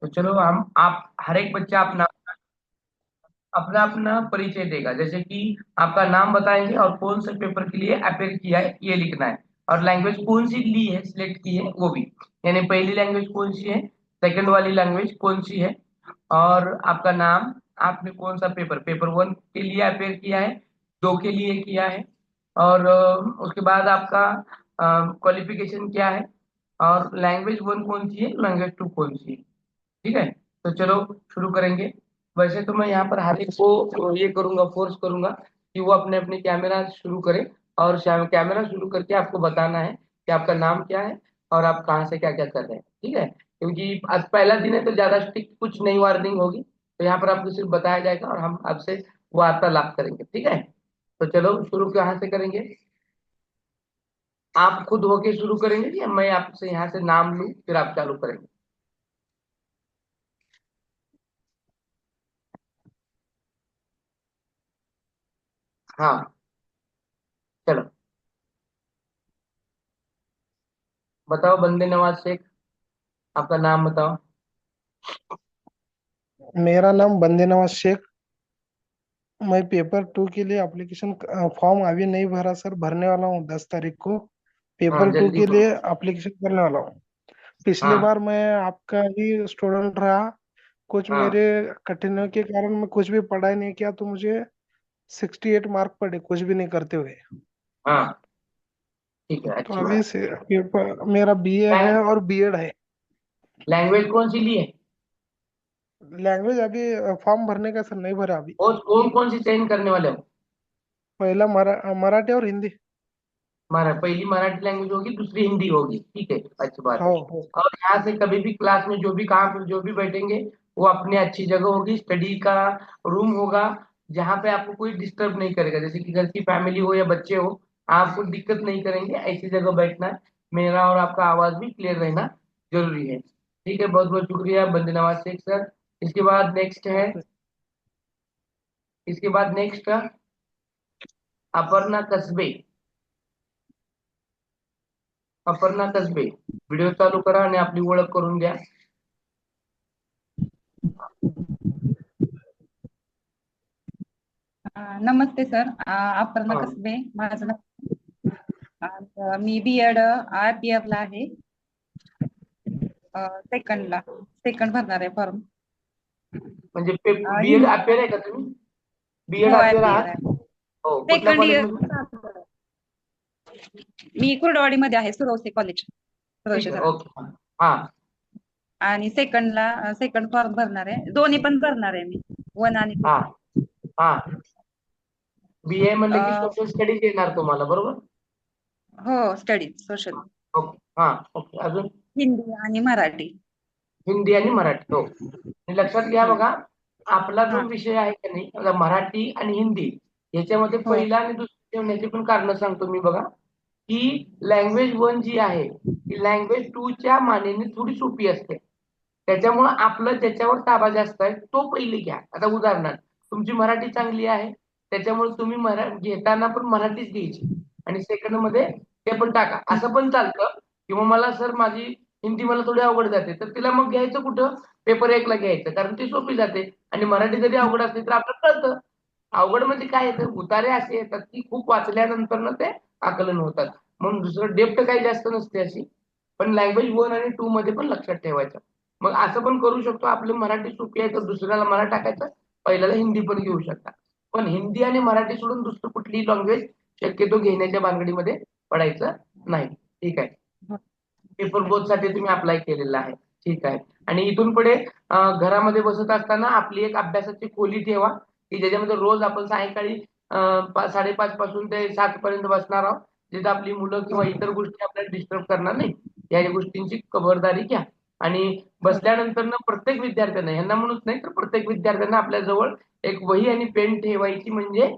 तो चलो हम आप हर एक बच्चा अपना अपना अपना परिचय देगा, जैसे कि आपका नाम बताएंगे और कौन से पेपर के लिए अपेयर किया है ये लिखना है, और लैंग्वेज कौन सी ली है, सिलेक्ट की है वो भी। यानी पहली लैंग्वेज कौन सी है, सेकंड वाली लैंग्वेज कौन सी है, और आपका नाम, आपने कौन सा पेपर, पेपर वन के लिए अपेयर किया है, दो के लिए किया है, और उसके बाद आपका क्वालिफिकेशन क्या है, और लैंग्वेज वन कौन सी है, लैंग्वेज टू कौन सी है। ठीक है, तो चलो शुरू करेंगे। वैसे तो मैं यहाँ पर हर एक को ये करूंगा, फोर्स करूंगा कि वो अपने अपने कैमरा शुरू करे, और कैमरा शुरू करके आपको बताना है कि आपका नाम क्या है और आप कहाँ से क्या क्या कर रहे हैं। ठीक है, क्योंकि आज पहला दिन है तो ज्यादा स्ट्रिक्ट कुछ नई वार्निंग होगी, तो यहाँ पर आपको सिर्फ बताया जाएगा और हम आपसे वार्तालाप करेंगे। ठीक है, तो चलो शुरू कहाँ से करेंगे, आप खुद होके शुरू करेंगे या मैं आपसे यहाँ से नाम लूँ फिर आप चालू करेंगे। हाँ, चलो बताओ, बंदे नवाज शेख, आपका नाम बताओ। मेरा नाम बंदे नवाज शेख। मैं पेपर टू के लिए एप्लीकेशन फॉर्म अभी नहीं भरा सर, भरने वाला हूँ 10 तारीख को। हाँ पेपर टू जल्दी के बोलो। लिए एप्लीकेशन करने वाला हूँ। पिछली हाँ बार मैं आपका ही स्टूडेंट रहा। कुछ हाँ मेरे कठिनाइयों के कारण मैं कुछ भी पढ़ाई नहीं किया, तो मुझे 68 मार्क पड़े कुछ भी नहीं करते हुए। हाँ, ठीक है, तो अच्छी अभी बात। से पेपर मेरा बीए है लैंग, और बीएड है। लैंग्वेज कौन सी ली है, लैंग्वेज अभी फॉर्म भरने का सर नहीं भरा अभी। और कौन कौन सी चयन करने वाले हो। पहला मराठी और हिंदी। पहली मराठी लैंग्वेज होगी, दूसरी हिंदी होगी, ठीक है, अच्छी बात हो है। हो। और यहाँ से कभी भी क्लास में जो भी काम जो भी बैठेंगे वो अपने अच्छी जगह होगी, स्टडी का रूम होगा, जहाँ पे आपको कोई डिस्टर्ब नहीं करेगा, जैसे कि घर की फैमिली हो या बच्चे हो, आपको दिक्कत नहीं करेंगे, ऐसी जगह बैठना है। मेरा और आपका आवाज भी क्लियर रहना जरूरी है। ठीक है, बहुत बहुत शुक्रिया बंदे नवाज शेख सर। इसके बाद नेक्स्ट है, ओके। इसके बाद नेक्स्ट अपर्णा कसबे। अपर्णा कसबे, व्हिडिओ चालू करा आणि आपली ओळख करून द्या। नमस्ते सर, अपर्णा हा कसबे माझं नाव. मी बीएड RPF ला आहे. सेकंडला सेकंड भरणार आहे फॉर्म. म्हणजे बीएड हिंदी. अपेअर आहे का तुम्ही, बीएड हो, अपेअर RPF आहात? आहे. हो, कुठल्या सेकंड कॉलेजमध्ये? इयर. मी कुर्डवाडी मध्ये आहे, सुरवसे कॉलेज, ठीक सुरवसे आहे, सर. ओके. हा आणि सेकंडला सेकंड फॉर्म भरणार आहे, दोन्ही पण भरणार आहे मी, वन आणि टू हा पण. हा, बीए म्हणलं की अ, सोशल स्टडीज येणार तुम्हाला, बरोबर? हो, स्टडी सोशल. ओके, हा ओके, अजून? हिंदी आणि मराठी. हिंदी आणि मराठी, हो. आणि लक्षात घ्या हम्म. बघा, आपला जो हा. विषय आहे की नाही, आता मराठी आणि हिंदी याच्यामध्ये हो. पहिला आणि दुसरा ठेवण्याची पण कारण सांगतो मी बघा, की लँग्वेज वन जी आहे ती लँग्वेज टू च्या मानेने थोडी सोपी असते. त्याच्यामुळं आपलं ज्याच्यावर ताबा जास्त आहे तो पहिले घ्या. आता उदाहरणार्थ, तुमची मराठी चांगली आहे, त्याच्यामुळे तुम्ही घेताना पण मराठीच घ्यायची आणि सेकंड मध्ये ते पण टाका, असं पण चालतं. किंवा मला सर माझी हिंदी मला थोडी अवघड जाते, तर तिला मग घ्यायचं कुठं, पेपर एक ला घ्यायचं, कारण ती सोपी जाते. आणि मराठी जरी अवघड असली तर आपल्याला कळतं. अवघड म्हणजे काय येतं, उतारे असे येतात की खूप वाचल्यानंतर ना ते आकलन होतात, म्हणून दुसरं डेप्थ काही जास्त नसते अशी. पण लँग्वेज वन आणि टू मध्ये पण लक्षात ठेवायचं. मग असं पण करू शकतो, आपली मराठी सोपी आहे तर दुसऱ्याला मराठी टाकायचं, पहिल्याला हिंदी पण घेऊ शकता. पण हिंदी आणि मराठी सोडून दुसरं कुठलीही लँग्वेज शक्यतो घेण्याच्या भानगडीमध्ये पडायचं नाही. ठीक आहे, पेपर बोथ साठी तुम्ही अप्लाय केलेला आहे, ठीक आहे. आणि इथून पुढे घरामध्ये बसत असताना आपली एक अभ्यासाची खोली ठेवा, की ज्याच्यामध्ये रोज आपण सायंकाळी 5:30 पासून ते 7 पर्यंत बसणार आहोत, जिथे आपली मुलं किंवा इतर गोष्टी आपल्याला डिस्टर्ब करणार नाही, या गोष्टींची खबरदारी घ्या. आणि बसल्यानंतर ना प्रत्येक विद्यार्थ्यांना, ह्यांना म्हणूच नाही तर प्रत्येक विद्यार्थ्यांना आपल्या जवळ एक वही आणि पेन ठेवायची, म्हणजे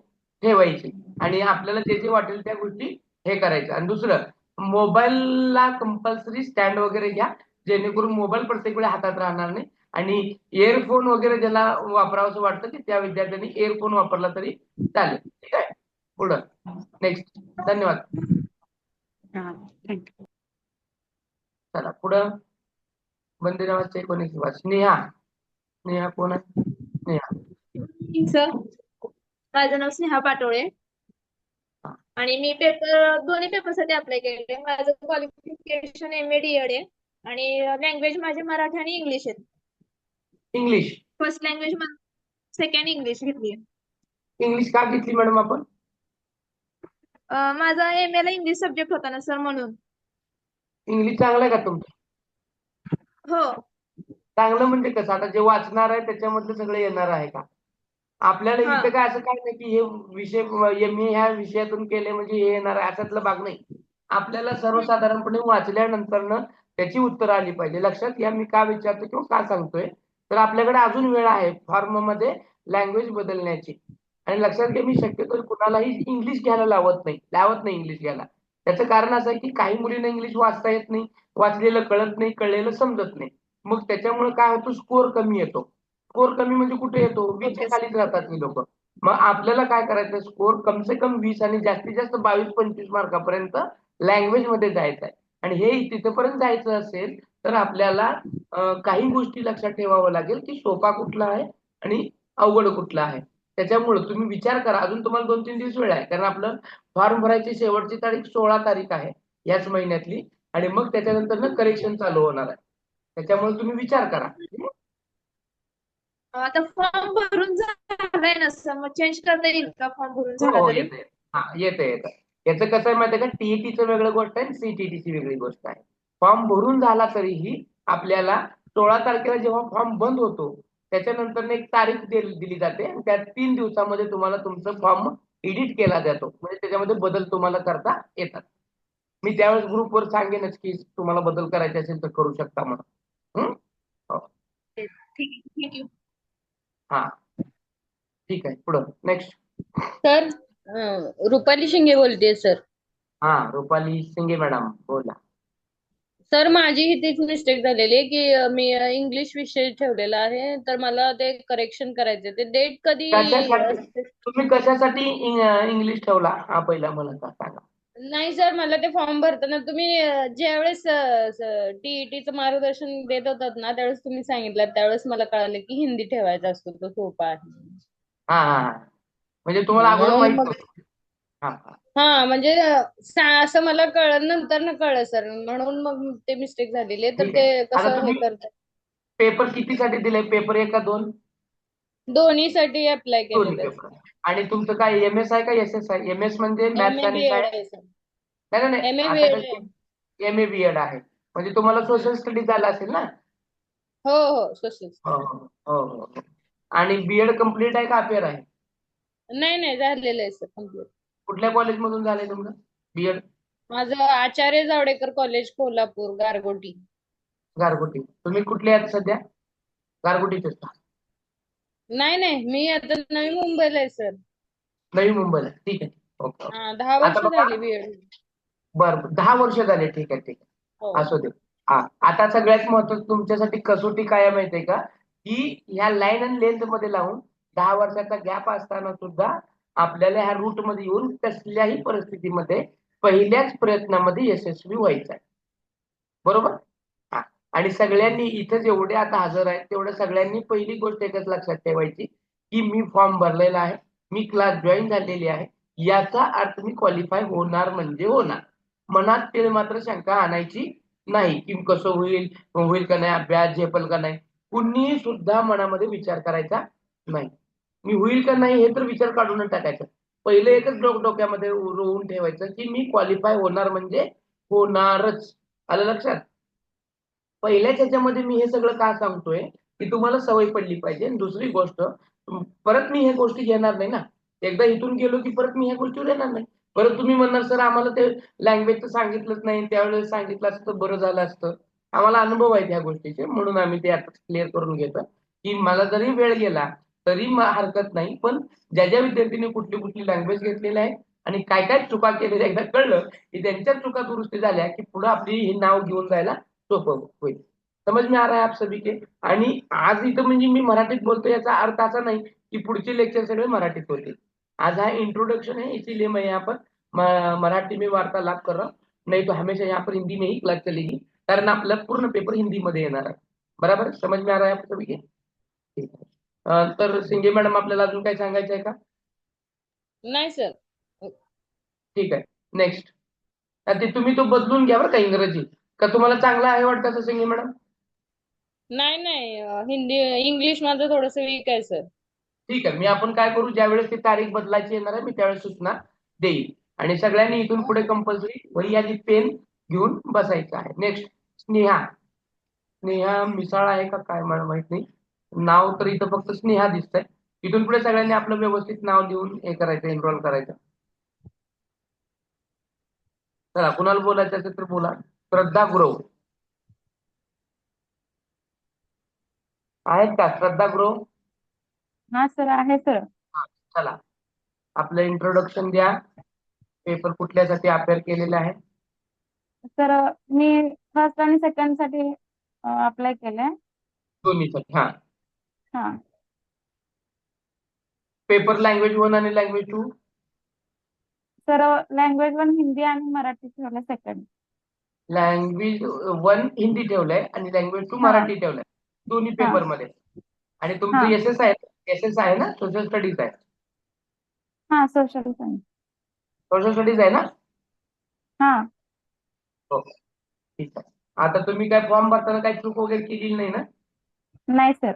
ठेवायची. आणि आपल्याला जे जे वाटेल त्या गोष्टी हे करायचं. आणि दुसरं, मोबाईलला कंपल्सरी स्टँड वगैरे घ्या, जेणेकरून मोबाईल प्रत्येक वेळी हातात राहणार नाही. आणि इयरफोन वगैरे ज्याला वापरावं असं वाटतं की त्या विद्यार्थ्यांनी इयरफोन वापरला तरी चालेल. ठीक आहे, पुढं नेक्स्ट. धन्यवाद. हा, थँक्यू. चला पुढं. वंदे नावाचे कोणी किंवा स्नेहा. स्नेहा कोण आहे? स्नेहा. सर माझं नाव स्नेहा पाटोळे हा. आणि मी पेपर दोन्ही पेपरसाठी अप्लाय केले. माझं क्वालिफिकेशन MA DED आहे आणि लँग्वेज माझे मराठी आणि इंग्लिश आहेत. English. First language second English घेतली. इंग्लिश का घेतली मॅडम आपण? माझा MA ला इंग्लिश सब्जेक्ट होता ना सर, म्हणून. इंग्लिश चांगलं आहे का तुमचं? हो. चांगलं म्हणजे कसं, आता जे वाचणार आहे त्याच्यामधलं सगळं येणार आहे का? आपल्याला हा. इथं काय असं काय नाही की हे विषय मी ह्या विषयातून केले म्हणजे हे येणार आहे अशातला भाग नाही. आपल्याला सर्वसाधारणपणे वाचल्यानंतर त्याची उत्तरं आली पाहिजे. लक्षात घ्या मी का विचारतो किंवा का सांगतोय, तर आपल्याकडे अजून वेळ आहे फॉर्म मध्ये लँग्वेज बदलण्याची. आणि लक्षात घ्या मी शक्यतो कुणालाही इंग्लिश घ्यायला लावत नाही इंग्लिश घ्यायला. त्याचं कारण असं आहे की काही मुलींना इंग्लिश वाचता येत नाही, वाचलेलं कळत नाही, कळलेलं समजत नाही. मग त्याच्यामुळे काय होतं, स्कोर कमी येतो. स्कोर कमी म्हणजे कुठे येतो? 20च्या Okay. खालीच राहतात ही लोक. मग आपल्याला काय करायचं, स्कोर कम से कम 20 आणि जास्तीत जास्त 22-25 मार्कापर्यंत लँग्वेज मध्ये जायचं आहे. आणि हे तिथपर्यंत जायचं असेल तर आपल्याला काही गोष्टी लक्षात ठेवावं लागेल की सोपा कुठला आहे आणि अवघड कुठला आहे. त्याच्यामुळे तुम्ही विचार करा. अजून तुम्हाला 2-3 दिवस वेळ आहे, कारण आपलं फॉर्म भरायची शेवटची तारीख 16 तारीख आहे याच महिन्यातली. आणि मग त्याच्यानंतर करेक्शन चालू होणार आहे. त्याच्यामुळे तुम्ही विचार करा. आता फॉर्म भरून झालाय ना सर, मग चेंज करता येईल का फॉर्म भरून झाला हो तरी? येते. हा येते. याचं कसं आहे माहिती आहे का, टीईटीचं वेगळं गोष्ट आहे, सीटीईटीची वेगळी गोष्ट आहे. फॉर्म भरून झाला तरीही आपल्याला 16 तारखेला जेव्हा फॉर्म बंद होतो त्याच्यानंतर एक तारीख दिली जाते आणि त्या 3 दिवसामध्ये तुम्हाला तुमचं फॉर्म एडिट केला जातो. म्हणजे त्याच्यामध्ये बदल तुम्हाला करता येतात. मी त्यावेळेस ग्रुपवर सांगेनच की तुम्हाला बदल करायचे असेल तर करू शकता म्हणून. हो. थँक्यू. हा ठीक आहे, पुढं नेक्स्ट. सर रुपाली शिंगे बोलते सर. हा रुपाली शिंगे मॅडम बोला. सर माझी तीच मिस्टेक झालेली आहे की मी इंग्लिश विषय ठेवलेला आहे, तर मला ते करेक्शन करायचे. ते डेट कधी कशासाठी असते? तुम्ही कशासाठी इंग्लिश ठेवला हा पहिला मला सांगा. नाही सर, मला ते फॉर्म भरताना तुम्ही ज्यावेळेस टीईटीचं मार्गदर्शन देत होतात ना, त्यावेळेस तुम्ही सांगितलं, त्यावेळेस मला कळालं की हिंदी ठेवायचा असतो, तो सोपा आहे. हा म्हणजे तुम्हाला अगोदर म्हणून माहित मग नव्हतं. हा हा म्हणजे असं मला नंतर न कळलं सर, म्हणून मग ते मिस्टेक झालेली आहे. तर ठीक ते आहे. आता कसं हे तुम्ही करतात? पेपर कितीसाठी दिले? पेपर 1 का 2? दोन्हीसाठी अप्लाय दोन्ही केलेलं पेपर. आणि तुमचं काय MS आहे का SS आहे? MS म्हणजे मॅथ्स MA आणि BEd सायन्स? आहे सर. नाही MA आता BEd आहे. कसं MA BEd आहे म्हणजे तुम्हाला सोशल स्टडी झाला असेल ना? हो हो सोशल. हो. आणि BEd कम्प्लीट आहे का अपेअर आहे? नाही झालेलं आहे सर कम्प्लीट. कुठल्या कॉलेज मधून झालंय तुमचं BEd? माझं आचार्य जावडेकर कॉलेज कोल्हापूर गारगोटी. गारगोटी. तुम्ही कुठले आहेत सध्या? गारगोटीचे का? नाही मी आता नवी मुंबईला आहे सर. नवी मुंबईला. ठीक आहे. ओके. 10 आता वर्ष बघा, झाली बीएड. बरं 10 वर्ष झाले. ठीक आहे. हो. असू दे. हा आता सगळ्यात महत्वाचं तुमच्यासाठी कसोटी काय आहे माहितीये का, की ह्या लाईन आणि लेंथ मध्ये लावून 10 वर्षाचा गॅप असताना सुद्धा आपल्याला ह्या रूट मध्ये येऊन कसल्याही परिस्थितीमध्ये पहिल्याच प्रयत्नामध्ये यशस्वी व्हायचं आहे. बरोबर. हा आणि सगळ्यांनी इथं जेवढे आता हजर आहेत तेवढ्या सगळ्यांनी पहिली गोष्ट एकच लक्षात ठेवायची की मी फॉर्म भरलेला आहे, मी क्लास जॉईन झालेली आहे, याचा अर्थ मी क्वालिफाय होणार म्हणजे होणार. मनात ते मात्र शंका आणायची नाही की कसं होईल का नाही, अभ्यास झेपल का नाही. कुणीही सुद्धा मनामध्ये विचार करायचा नाही. मी होईल का नाही हे तर विचार काढूनच टाकायचा. पहिले एकच डोक्यामध्ये रोवून ठेवायचं की मी क्वालिफाय होणार म्हणजे होणारच. आलं लक्षात? पहिल्याच ह्याच्यामध्ये मी हे सगळं का सांगतोय की तुम्हाला सवय पडली पाहिजे. आणि दुसरी गोष्ट, परत मी ह्या गोष्टी घेणार नाही ना. एकदा इथून गेलो की परत मी ह्या गोष्टीवर येणार नाही. परत तुम्ही म्हणणार सर आम्हाला ते लँग्वेजचं सांगितलंच नाही, त्यावेळेस सांगितलं असतं बरं झालं असतं. आम्हाला अनुभव आहेत ह्या गोष्टीचे, म्हणून आम्ही ते आता क्लिअर करून घेतो की मला जरी वेळ गेला तरी हरकत नाही. पण ज्या विद्यार्थ्यांनी कुठली लँग्वेज घेतलेली आहे आणि काय चुका केलेल्या एकदा कळलं की त्यांच्या चुका दुरुस्ती झाल्या की पुढे आपली हे नाव घेऊन जायला सोपं होईल. समझ में आ रहा है आप सभी के? आणि आज इथं म्हणजे मी मराठीत बोलतो याचा अर्थ असा नाही की पुढचे लेक्चर सगळे मराठीत होतील. आज हा इंट्रोडक्शन है, इसीलिए मैं यहाँ पर मराठी में वार्तालाप कर रहा हूँ. नहीं तो हमेशा यहाँ पर हिंदी में ही क्लास चलेगी, कारण आपला पूर्ण पेपर हिंदी मध्ये येणार आहे. बराबर, समझ में आ रहा है आपको सभी के? ठीक है. तर सिंगे मॅडम आपल्याला अजून काय सांगायचं आहे का? नाही सर. ठीक आहे. नेक्स्ट. ते तुम्ही तो बदलून घ्या बरं का इंग्रजी. का तुम्हाला चांगला आहे वाटतं असं सिंगे मॅडम? नाही नाही हिंदी इंग्लिश माझं थोडंसं वीक आहे सर. ठीक आहे. मी आपण काय करू, ज्यावेळेस ती तारीख बदलायची येणार आहे मी त्यावेळेस सूचना देईल. आणि सगळ्यांनी इथून पुढे कंपल्सरी वही आणि पेन घेऊन बसायचं आहे. नेक्स्ट. स्नेहा. स्नेहा मिसाळ आहे का काय मला माहित नाही. नाव तर इथं फक्त स्नेहा दिसतंय. इथून पुढे सगळ्यांनी आपलं व्यवस्थित नाव लिहून हे करायचं, एनरोल करायचं. चला, कुणाला बोलायचं असेल तर बोला. श्रद्धा गुरव आहेत का? श्रद्धा गुरव. हा सर आहे सर. चला, आपलं इंट्रोडक्शन द्या. पेपर कुठल्यासाठी अपेअर केलेला आहे? सर मी फर्स्ट आणि सेकंड साठी अप्लाय केलंय. दोन्हीसाठी. हा. हा पेपर लँग्वेज 1 आणि लँग्वेज 2. सर लँग्वेज 1 हिंदी आणि मराठी ठेवलं सेकंड. लँग्वेज 1 हिंदी ठेवलंय आणि लँग्वेज 2 हा मराठी ठेवलंय दोन्ही हा पेपर मध्ये. आणि तुमचं हा एस एस आहे. एस आहे ना, सोशल स्टडीज आहे. हा सोशल सायन्स. सोशल स्टडीज आहे ना? हा हो, ठीक आहे. आता तुम्ही काय फॉर्म भरताना काही चूक वगैरे केलेली नाही ना? नाही सर.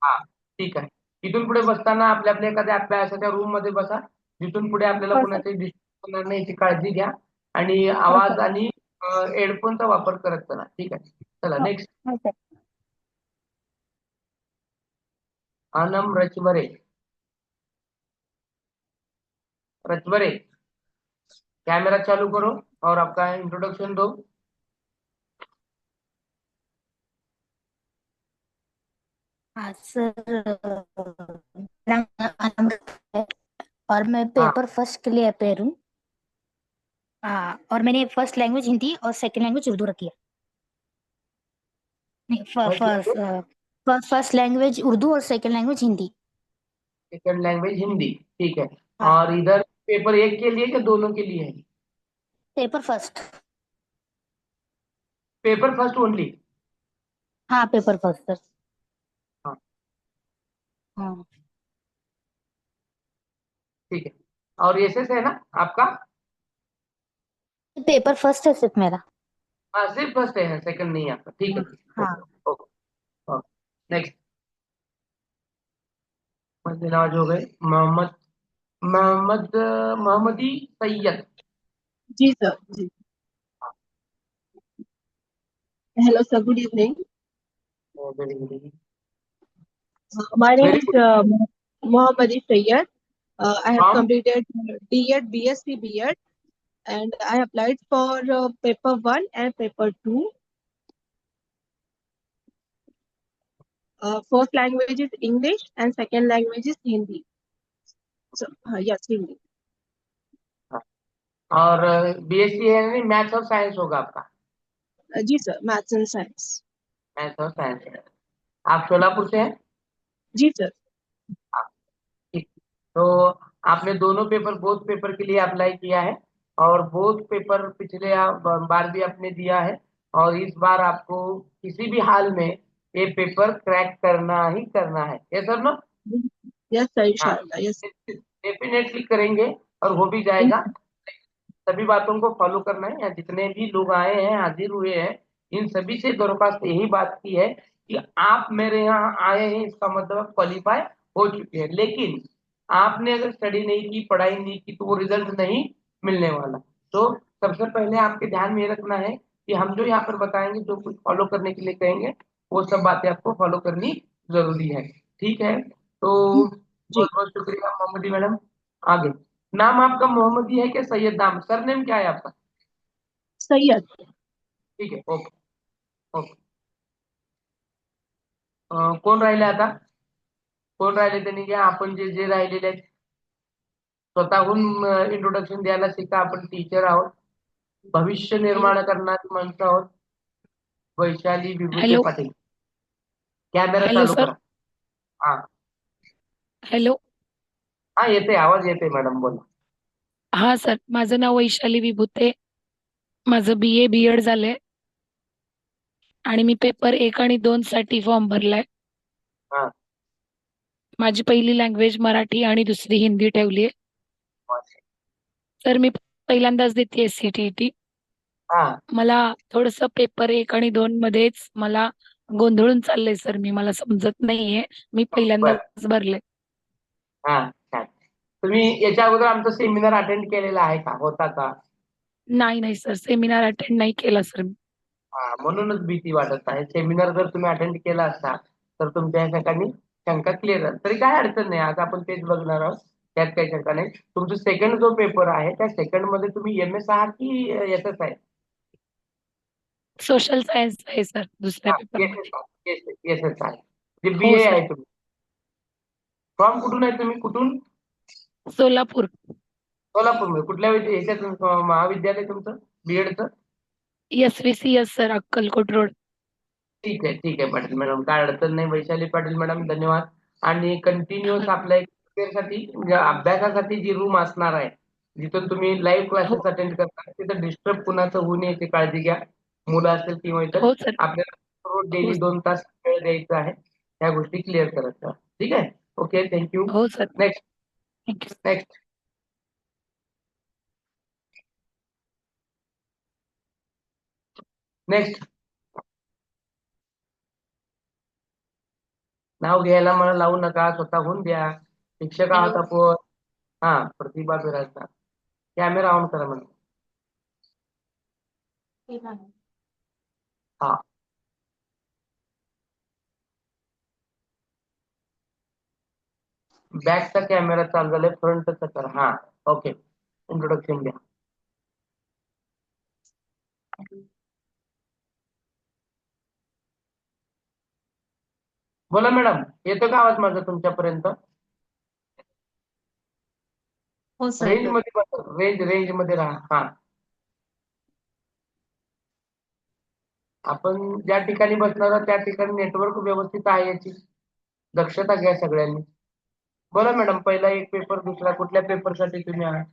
हा, ठीक आहे. इथून पुढे बसताना आपल्या आपल्या एखाद्या अभ्यासाच्या रूम मध्ये बसा. जिथून पुढे आपल्याला हो सर. कोणाची डिस्टर्ब होणार नाही याची काळजी घ्या. आणि हो आवाज सर. आणि हेडफोनचा वापर करत चला. ठीक आहे. चला, हो नेक्स्ट. हो सर. आनम रचवरे. रचवरे, कैमरा चालू करो और आपका इंट्रोडक्शन दो. हाँ सर मेरा नाम है और मैं हाँ. पेपर फर्स्ट के लिए अपेयर हूँ। हाँ और मैंने फर्स्ट लैंग्वेज हिंदी और सेकंड लैंग्वेज उर्दू रखी है। नहीं फर्स्ट लैंग्वेज उर्दू और second language Hindi. Second language Hindi. ठीक है. हाँ और इधर पेपर एक के लिए या दोनों के लिए है? Paper first. Paper first only. हाँ पेपर फर्स्ट सर। हाँ, हाँ ठीक है. और एसएस है ना आपका? पेपर फर्स्ट है सिर्फ मेरा। हाँ, सिर्फ फर्स्ट है, सेकंड नहीं है आपका. ठीक है. हाँ ओके ओके. नेक्स्ट. नाज हो गए. मोहम्मद. मोहम्मदी सैयद. जी सर जी. Hello sir, good evening. Very good. My name very is good. Mohammadi Sayyed. I have from. completed D.Ed, BSc, B.Ed, and I applied for paper 1 and paper 2. First language is English and second language is Hindi. So yes, Hindi. और BSc है नहीं, maths और science होगा आपका. जी sir, maths and science. Maths और science है. आप सोलापुर से हैं? जी sir. ठीक. तो आपने दोनों पेपर, बोथ पेपर के लिए अप्लाई किया है. और बोथ पेपर पिछले बार भी आपने दिया है. और इस बार आपको किसी भी हाल में ये पेपर क्रैक करना ही करना है. ये सर नो. Yes sir, हाँ, inshallah. Yes. डेफिनेटली करेंगे और हो भी जाएगा. सभी बातों को फॉलो करना है. यहाँ जितने भी लोग आए हैं, हाजिर हुए हैं, इन सभी से दरख्वास्त यही बात की है कि आप मेरे यहाँ आए हैं, इसका मतलब क्वालिफाई हो चुके हैं. लेकिन आपने अगर स्टडी नहीं की, पढ़ाई नहीं की, तो वो रिजल्ट नहीं मिलने वाला. तो सबसे पहले आपके ध्यान में ये रखना है कि हम जो यहाँ पर बताएंगे, जो कुछ फॉलो करने के लिए कहेंगे, वो सब बातें आपको फॉलो करनी जरूरी है. ठीक है. तो जी. बहुत बहुत शुक्रिया मोहम्मदी मैडम. आगे. नाम आपका मोहम्मदी है क्या सैयद? नाम, सरनेम क्या है आपका? Sayyed. ठीक आहे. Okay okay. कोण राहिले आता? कोण राहिले त्यांनी घ्या. आपण जे जे राहिलेले आहेत स्वतःहून इंट्रोडक्शन द्यायला शिका. आपण टीचर आहोत, भविष्य निर्माण करणारी माणसं आहोत. Vaishali Vibhute hello Patil. Camera hello चालू सर. करा. हा हॅलो. हा, येते आवाज, येते मॅडम, बोला. हा सर, माझं नाव वैशाली विभूते. माझं BA B.Ed झालंय. आणि मी पेपर 1 आणि 2 साठी फॉर्म भरलाय. हा. माझी पहिली लँग्वेज मराठी आणि दुसरी हिंदी ठेवली आहे. तर मी पहिल्यांदाच देते CTET. हा. मला थोडंसं पेपर 1 आणि 2 मध्येच मला गोंधळून चाललंय सर. मला समजत नाहीये. मी बर. पहिल्यांदाच भरले. हा, छान. तुम्ही याच्या अगोदर आमचा सेमिनार अटेंड केलेला आहे का, होता का? नाही सर, सेमिनार अटेंड नाही केला सर मी. हा, म्हणूनच भीती वाटत आहे. सेमिनार जर तुम्ही अटेंड केला असता तर तुमच्या ह्या ठिकाणी शंका क्लिअर झाली. तरी काय अडचण नाही, आज आपण तेच बघणार आहोत. त्यात काही शंका नाही. तुमचा सेकंड जो पेपर आहे त्या सेकंड मध्ये तुम्ही MS आहात की SS आहे? सोशल सायन्स आहे सर दुसऱ्या हा, पेपरमध्ये. SS आहे. जे हो BA सर. आहे तुम्ही. फ्रॉम कुठून आहे तुम्ही, कुठून? सोलापूर. सोलापूर. कुठल्या ह्याच्यात महाविद्यालय तुमचं BEdचं? SVCS sir, Akkalkot road. ठीक आहे पाटील मॅडम, काय अडचण नाही. वैशाली पाटील मॅडम, धन्यवाद. आणि कंटिन्युअस आपल्या साठी म्हणजे अभ्यासासाठी जी रूम असणार आहे, जिथून तुम्ही लाईव्ह हो क्लासेस अटेंड करता, तिथं डिस्टर्ब कुणाचं होऊ नये याची काळजी घ्या. मुलं असतील किंवा इतर. हो सर. आपल्याला रोज हो डेली 2 तास वेळ द्यायचा आहे. ह्या गोष्टी क्लिअर करत राहा. ठीक आहे. Okay, thank you. हो sir. Next thank you. Next next नाव घ्यायला मला लावू नका, स्वतःहून द्या. शिक्षक आहात आपण. हा, प्रतिभा बिराजदार. कॅमेरा ऑन करा मला. हा, बॅकचा कॅमेरा चालू झालाय, फ्रंटचा करा. हा, ओके. इंट्रोडक्शन द्या. बोला मॅडम, येतो का आवाज माझा तुमच्यापर्यंत? हो सर. रेंज मध्ये बसा, रेंज मध्ये राहा. हा, आपण ज्या ठिकाणी बसणार आहोत त्या ठिकाणी नेटवर्क व्यवस्थित आहे याची दक्षता घ्या सगळ्यांनी. बोला मॅडम, पहिला एक पेपर, दुसरा कुठल्या पेपरसाठी तुम्ही आहात?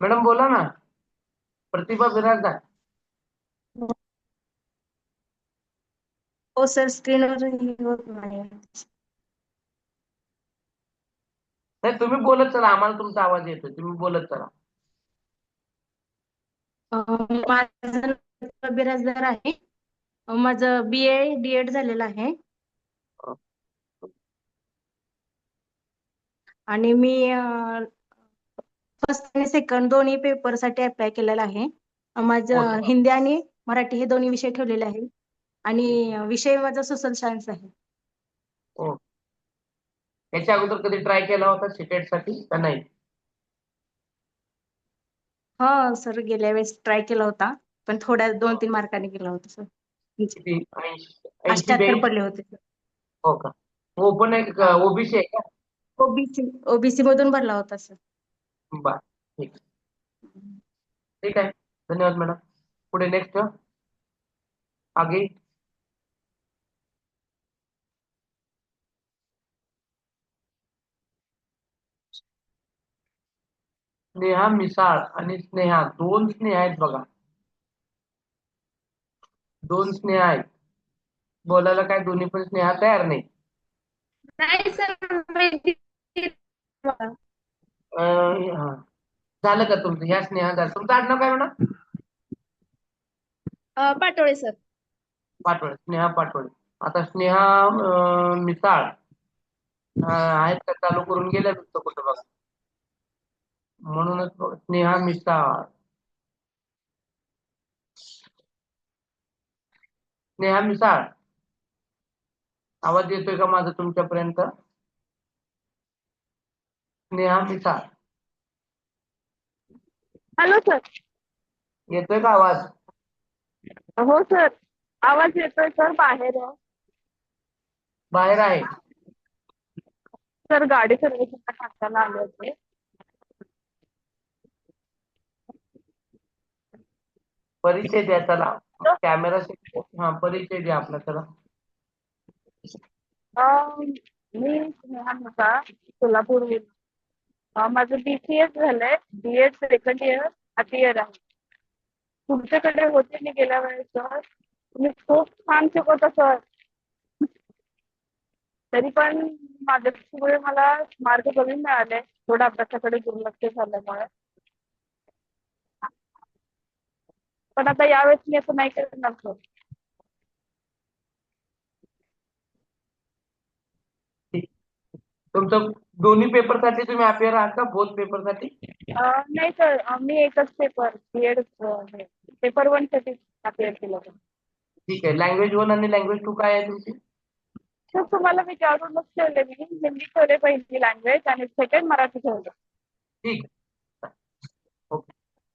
मॅडम बोला ना, प्रतिभा बिराजदार. हो सर, स्क्रीनवर होत नाही. नाही, तुम्ही बोलत चला, आम्हाला तुमचा आवाज येतोय, तुम्ही बोलत चला. माझं नाव बिराजदार आहे. माझं BA DED झालेलं आहे. आणि मी फर्स्ट आणि सेकंड दोन्ही पेपरसाठी अप्लाय केलेला आहे. माझं हिंदी आणि मराठी हे दोन्ही विषय ठेवलेले आहे. आणि विषय माझा सोशल सायन्स आहे. हो, याच्या अगोदर कधी ट्राय केला होता CTET साठी का नाही? हा सर, गेल्या वेळेस ट्राय केला होता, पण थोड्या 2-3 मार्काने केला होता सर. किती? 80 78 पडले होते सर. हो का? ओपन आहे का, OBC आहे का? ओबीसी मधून भरला होता सर. बर, ठीक आहे. धन्यवाद मॅडम. पुढे नेक्स्ट आगे. स्नेहा मिसाळ आणि स्नेहा, 2 स्नेहा आहेत बघा. 2 स्नेहा आहेत. बोलायला काय दोन्ही पण स्नेहा तयार नाही. नाही सर, हा. झालं का तुमचं? ह्या स्नेहा झालं. तुमचं आडनाव काय म्हणा? पाटोळे सर. पाटोळे, स्नेहा पाटोळे. आता स्नेहा मिसाळ आहेत का, चालू करून गेल्या नुसतं कुठं बघा. म्हणूनच स्नेहा मिसाळ. स्नेहा मिसाळ, आवाज येतोय का माझा तुमच्यापर्यंत? Sneha Misal, hello sir. येतोय का आवाज? हो सर, आवाज येतोय सर. बाहेर आहे. बाहेर आहे. सर, गाडी सर्व्हिसिंगला टाकायला आले होते. परिचय द्या चला. कॅमेरा, हा, परिचय द्या आपला चला. मी स्नेहा मुका, सोलापूर. माझं BCS झालंय, BEd सेकंड इयर आता इयर आहे. तुमच्याकडे होते मी गेल्या वेळेस सर, तुम्ही खूप छान शिकवता सर. तरी पण माझ्यामुळे मला मार्क कमी मिळाले, थोडं अभ्यासाकडे दुर्लक्ष झाल्यामुळे. पण आता यावेळेस मी असं नाही करणार सर. तुमचं दोन्ही पेपरसाठी तुम्ही अपेअर आहात का, बोथ पेपरसाठी? नाही सर, मी एकच पेपर BEd पेपर 1 साठी अपेअर केलं होतं. ठीक आहे. लँग्वेज 1 आणि लँग्वेज 2 काय आहे तुमची? सर तुम्हाला विचारूनच ठेवले मी, हिंदी ठेवले पहिली लँग्वेज आणि सेकंड मराठी ठेवलं. ठीक. ओके.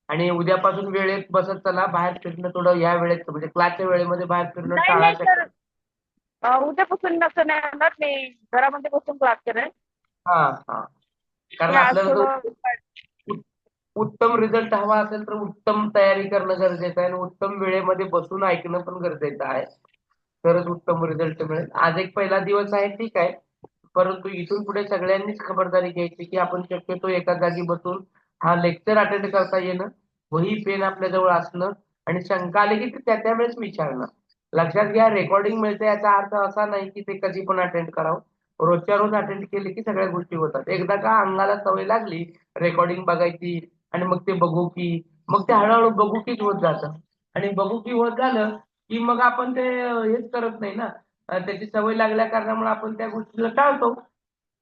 आणि उद्यापासून वेळेत बसत चला. बाहेर फिरणं थोडं या वेळेत म्हणजे क्लासच्या वेळेमध्ये बाहेर फिरणं नाही टाळा नाही सर, उद्यापासून नसं नाही होणार, मी घरामध्ये बसून क्लास करेन. हा हा. कारण आज आपल्याला थोडं तो उत्तम रिझल्ट हवा असेल तर उत्तम तयारी करणं गरजेचं आहे आणि उत्तम वेळेमध्ये बसून ऐकणं पण गरजेचं आहे. तरच उत्तम रिझल्ट मिळेल. आज एक पहिला दिवस आहे, ठीक आहे. परंतु इथून पुढे सगळ्यांनीच खबरदारी घ्यायची की आपण शक्यतो एका जागी बसून हा लेक्चर अटेंड करता येणं, वही पेन आपल्या जवळ असणं आणि शंका आली की ते त्या वेळेस विचारणं. लक्षात घ्या, रेकॉर्डिंग मिळते याचा अर्थ असा नाही की ते कधी पण अटेंड करावं. रोजच्या रोज अटेंड केले की सगळ्या गोष्टी होतात. एकदा का अंगाला सवय लागली रेकॉर्डिंग बघायची आणि मग ते बघू की, मग ते हळूहळू बघू कीच होत जातं आणि बघू की होत झालं की मग आपण ते हेच करत नाही ना. त्याची सवय लागल्या कारणामुळे आपण त्या गोष्टीला टाळतो.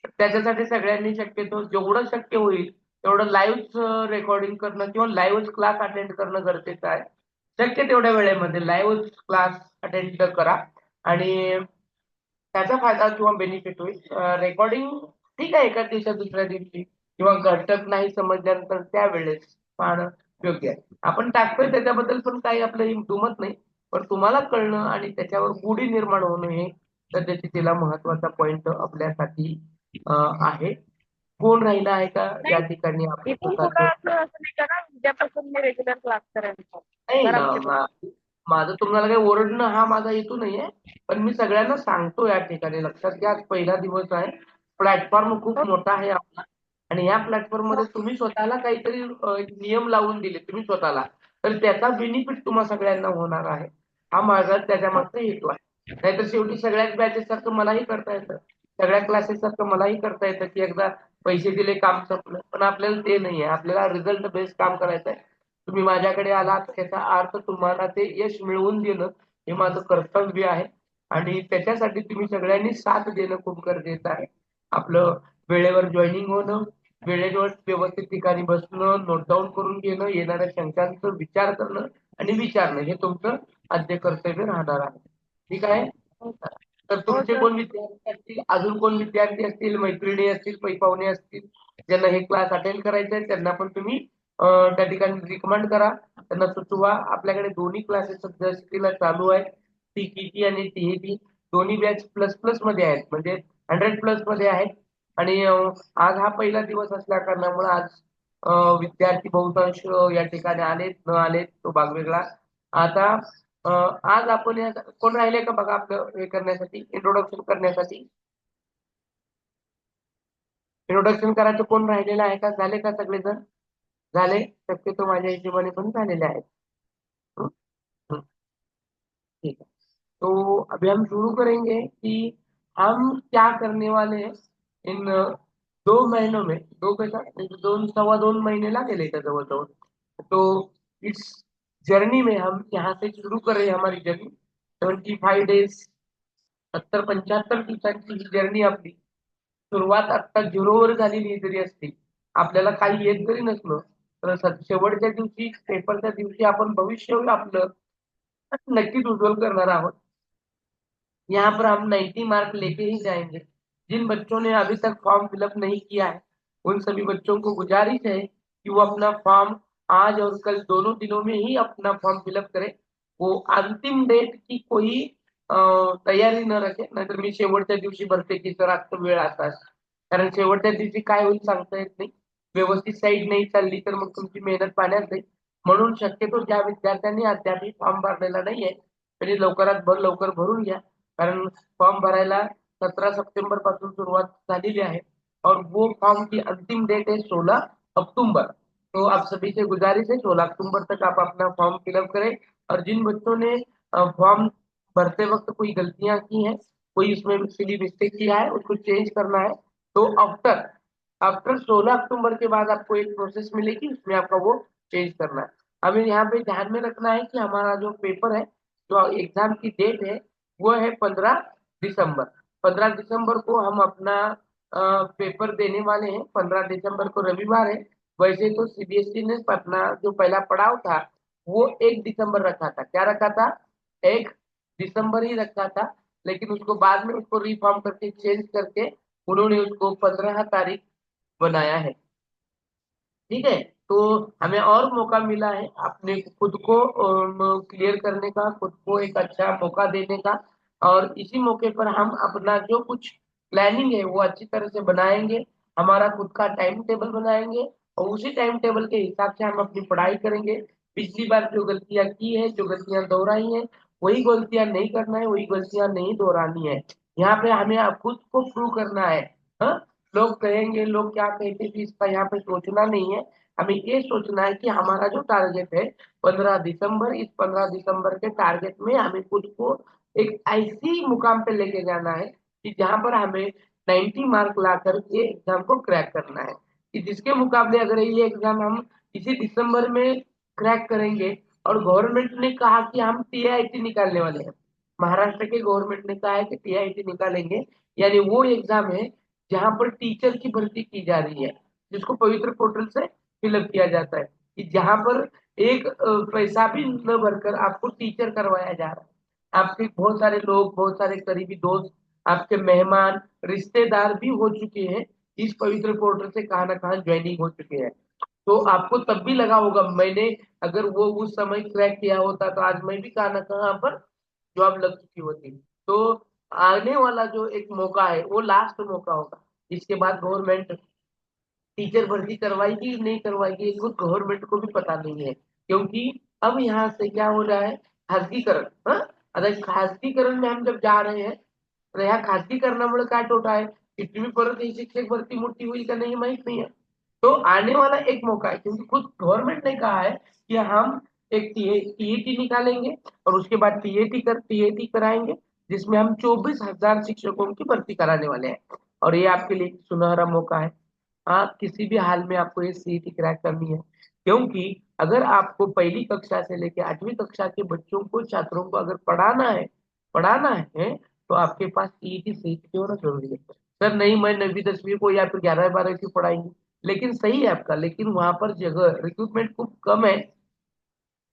त्याच्यासाठी सगळ्यांनी शक्यतो जेवढं शक्य होईल तेवढं लाईव्ह रेकॉर्डिंग करणं किंवा लाईव्ह क्लास अटेंड करणं गरजेचं आहे. शक्य तेवढ्या वेळेमध्ये लाईव्ह क्लास अटेंड करा आणि त्याचा फायदा किंवा बेनिफिट होईल. रेकॉर्डिंग ठीक आहे, एका दिवसात दुसऱ्या दिवशी किंवा घटक नाही समजल्यानंतर त्यावेळेस पाहणं योग्य आहे. आपण टाकतोय त्याच्याबद्दल पण काही आपलं दुमत नाही, पण तुम्हाला कळणं आणि त्याच्यावर गोडी निर्माण होणं हे सध्याची तिला महत्वाचा पॉइंट आपल्यासाठी आहे. कोण राहिला आहे का या नाही, ठिकाणी इथून आपण? पुढं असं नाही करा, उद्यापासून मी रेग्युलर क्लास करेन सर. नाही ना, घरामध्ये बसून. माझं तुम्हाला काही ओरडणं हा माझा हेतू नाहीये, पण मी सगळ्यांना सांगतो या ठिकाणी. लक्षात घ्या, आज पहिला दिवस आहे. प्लॅटफॉर्म खूप हो, मोठा आहे आपला आणि या प्लॅटफॉर्म मध्ये हो. तुम्ही स्वतःला काहीतरी एक नियम लावून दिले तुम्ही स्वतःला, तर त्याचा बेनिफिट तुम्हा सगळ्यांना होणार आहे. हा माझा त्याच्या मागचा हेतू आहे. नाहीतर शेवटी सगळ्याच बॅचेस सारखं मलाही करता येतं, सगळ्या क्लासेस सारखं मलाही करता येतं की एकदा पैसे दिले काम संपलं. पण आपल्याला ते नाहीये, आपल्याला रिझल्ट बेस्ड काम करायचं आहे. तुम्ही माझ्याकडे आलात त्याचा अर्थ तुम्हाला ते यश मिळवून देणं हे माझं कर्तव्य आहे आणि त्याच्यासाठी तुम्ही सगळ्यांनी साथ देणं खूप गरजेचं आहे. आपलं वेळेवर जॉईनिंग होणं, वेळेवर व्यवस्थित ठिकाणी बसणं, नोट डाऊन करून घेणं, येणाऱ्या शंकांचा विचार करणं आणि विचारणं हे तुमचं आद्य कर्तव्य राहणार आहे. ठीक आहे. तर हो तुमचे सर. कोण विद्यार्थी असतील, अजून कोण विद्यार्थी असतील, मैत्रिणी असतील, पाहुणे असतील ज्यांना हे क्लास अटेंड करायचे आहेत, त्यांना पण तुम्ही त्या ठिकाणी रिकमेंड करा, त्यांना सुचवा. आपल्याकडे दोन्ही क्लासेस सध्या चालू आहेत, TTT आणि TAT दोन्ही बॅच प्लस प्लस मध्ये आहेत, म्हणजे 100+ मध्ये आहेत. आणि आज हा पहिला दिवस असल्या कारणामुळे आज विद्यार्थी बहुतांश या ठिकाणी आलेत, न आलेत तो भाग वेगळा. आता आज आपण कोण राहिले का बघा आपलं हे करण्यासाठी, इंट्रोडक्शन करायचं कोण राहिलेलं आहे का? झाले का सगळेजण? झाले शक्यतो माझ्या हिशोबाने पण झालेले आहेत. हं? हं. ठीक है, तो अभी हम शुरू करेंगे कि हम क्या करने वाले हैं इन 2 महीनों में, 2 सवा 2 महीने लागेल का जवळ. तो इस जर्नी में हम यहाँ से शुरू कर रहे हैं हमारी जर्नी 75 डेज, 70-75 दिवसांची ही जर्नी आपली. सुरुवात आता झिरोवर झालेली जरी असली, आपल्याला काही येत जरी नसलं तर शेवटच्या दिवशी पेपरच्या दिवशी आपण भविष्य आपलं नक्कीच उज्ज्वल करणार आहोत. यहाँ पर हम 90 मार्क लेके ही जाएंगे. जिन बच्चों ने अभी तक फॉर्म फिलअप नहीं किया है उन सभी बच्चों को गुजारिश है कि वो अपना फॉर्म आज और कल दोनों दिनों में ही अपना फॉर्म फिलअप करें. वो अंतिम डेट की कोई तयारी न रखे, नाहीतर मी शेवटच्या दिवशी भरते की सर आजचा वेळ असा. कारण शेवटच्या दिवशी काय होईल सांगता येत नाही. व्यवस्थित साईड नाही चालली तर मग तुमची मेहनत पाण्यात जाईल. म्हणून शक्यतो ज्या विद्यार्थ्यांनी अद्याप फॉर्म भरलेला नाहीये त्यांनी लवकर भरून घ्या. कारण फॉर्म भरायला 17 सप्टेंबर पासून सुरुवात झालेली आहे और वो फॉर्म की अंतिम डेट है 16 अक्टूबर। तो आप सभी से गुजारिश है 16 अक्टूबर तक आप अपना फॉर्म फिलअप करें। और जिन बच्चों ने फॉर्म भरते वक्त कोई गलतियां की हैं, कोई उसमें सिली मिस्टेक किया है, उसको चेंज करना है, तो आफ्टर आफ्टर 16 अक्टूबर के बाद आपको एक प्रोसेस मिलेगी, उसमें आपका वो चेंज करना है। हमें यहाँ पे ध्यान में रखना है कि हमारा जो पेपर है, जो एग्जाम की डेट है, वो है 15 दिसंबर। 15 दिसंबर को हम अपना पेपर देने वाले हैं। 15 दिसंबर को रविवार है। वैसे तो सीबीएसई ने अपना जो पहला पड़ाव था वो 1 दिसंबर रखा था। क्या रखा था? 1 दिसंबर ही रखा था, लेकिन उसको बाद में उसको रिफॉर्म करके चेंज करके उन्होंने उसको 15 तारीख बनाया है। ठीक है, तो हमें और मौका मिला है अपने खुद को क्लियर करने का, खुद को एक अच्छा मौका देने का। और इसी मौके पर हम अपना जो कुछ प्लानिंग है वो अच्छी तरह से बनाएंगे, हमारा खुद का टाइम टेबल बनाएंगे और उसी टाइम टेबल के हिसाब से हम अपनी पढ़ाई करेंगे। पिछली बार जो गलतियां की है, जो गलतियां दोहराई है, वही गलतियां नहीं करना है, वही गलतियां नहीं दोहरानी है। यहाँ पे हमें खुद को प्रूव करना है। हाँ, लोग कहेंगे, लोग क्या कहते हैं, इसका यहाँ पे सोचना नहीं है। हमें ये सोचना है कि हमारा जो टारगेट है 15 दिसंबर, इस 15 दिसंबर के टारगेट में हमें खुद को एक ऐसी मुकाम पे लेके जाना है कि जहां पर हमें 90 मार्क ला करके एग्जाम को क्रैक करना है। कि जिसके मुकाबले अगर ये एग्जाम हम इसी दिसंबर में क्रैक करेंगे और गवर्नमेंट ने कहा कि हम टीआईटी निकालने वाले हैं, महाराष्ट्र के गवर्नमेंट ने कहा है कि टीआईटी निकालेंगे, यानी वो एग्जाम है जहां पर टीचर की भर्ती की जा रही है, जिसको पवित्र पोर्टल से फिलअप किया जाता है, कि जहां पर एक पैसा भी न भरकर आपको टीचर करवाया जा रहा है। आपके बहुत सारे लोग, बहुत सारे करीबी दोस्त, आपके मेहमान, रिश्तेदार भी हो चुके हैं, इस पवित्र पोर्टल से कहाँ ना कहाँ ज्वाइनिंग हो चुके हैं। तो आपको तब भी लगा होगा, मैंने अगर वो उस समय क्रैक किया होता तो आज मैं भी कहाँ ना कहाँ पर जॉब लग चुकी होती। तो आने वाला जो एक मौका है वो लास्ट मौका होगा। इसके बाद गवर्नमेंट टीचर भर्ती करवाएगी नहीं करवाएगी, ये खुद गवर्नमेंट को भी पता नहीं है, क्योंकि अब यहाँ से क्या हो रहा है, खाजगीकरण। हाँ, आता खाजगीकरण में हम जब जा रहे हैं, तर ह्या खाजगीकरणामुळे काय तोटा आहे की तुम्ही परत ही शिक्षक भरती मोठी होईल का नहीं माहित नहीं है। तो आने वाला एक मौका है, क्योंकि खुद गवर्नमेंट ने कहा है कि हम एक टीईटी निकालेंगे और उसके बाद टीएटी कराएंगे, जिसमें हम 24,000 शिक्षकों की भर्ती कराने वाले हैं। और ये आपके लिए सुनहरा मौका है। आप किसी भी हाल में आपको ये सीईटी क्रैक करनी है, क्योंकि अगर आपको पहली कक्षा से लेकर 8वीं कक्षा के बच्चों को, छात्रों को अगर पढ़ाना है तो आपके पास सीईटी सीईटी होना जरूरी है। सर नहीं, मैं 9वीं 10वीं को या फिर 11वीं 12वीं की पढ़ाएंगे, लेकिन सही है आपका, लेकिन वहां पर जगह रिक्रूटमेंट खूब कम है।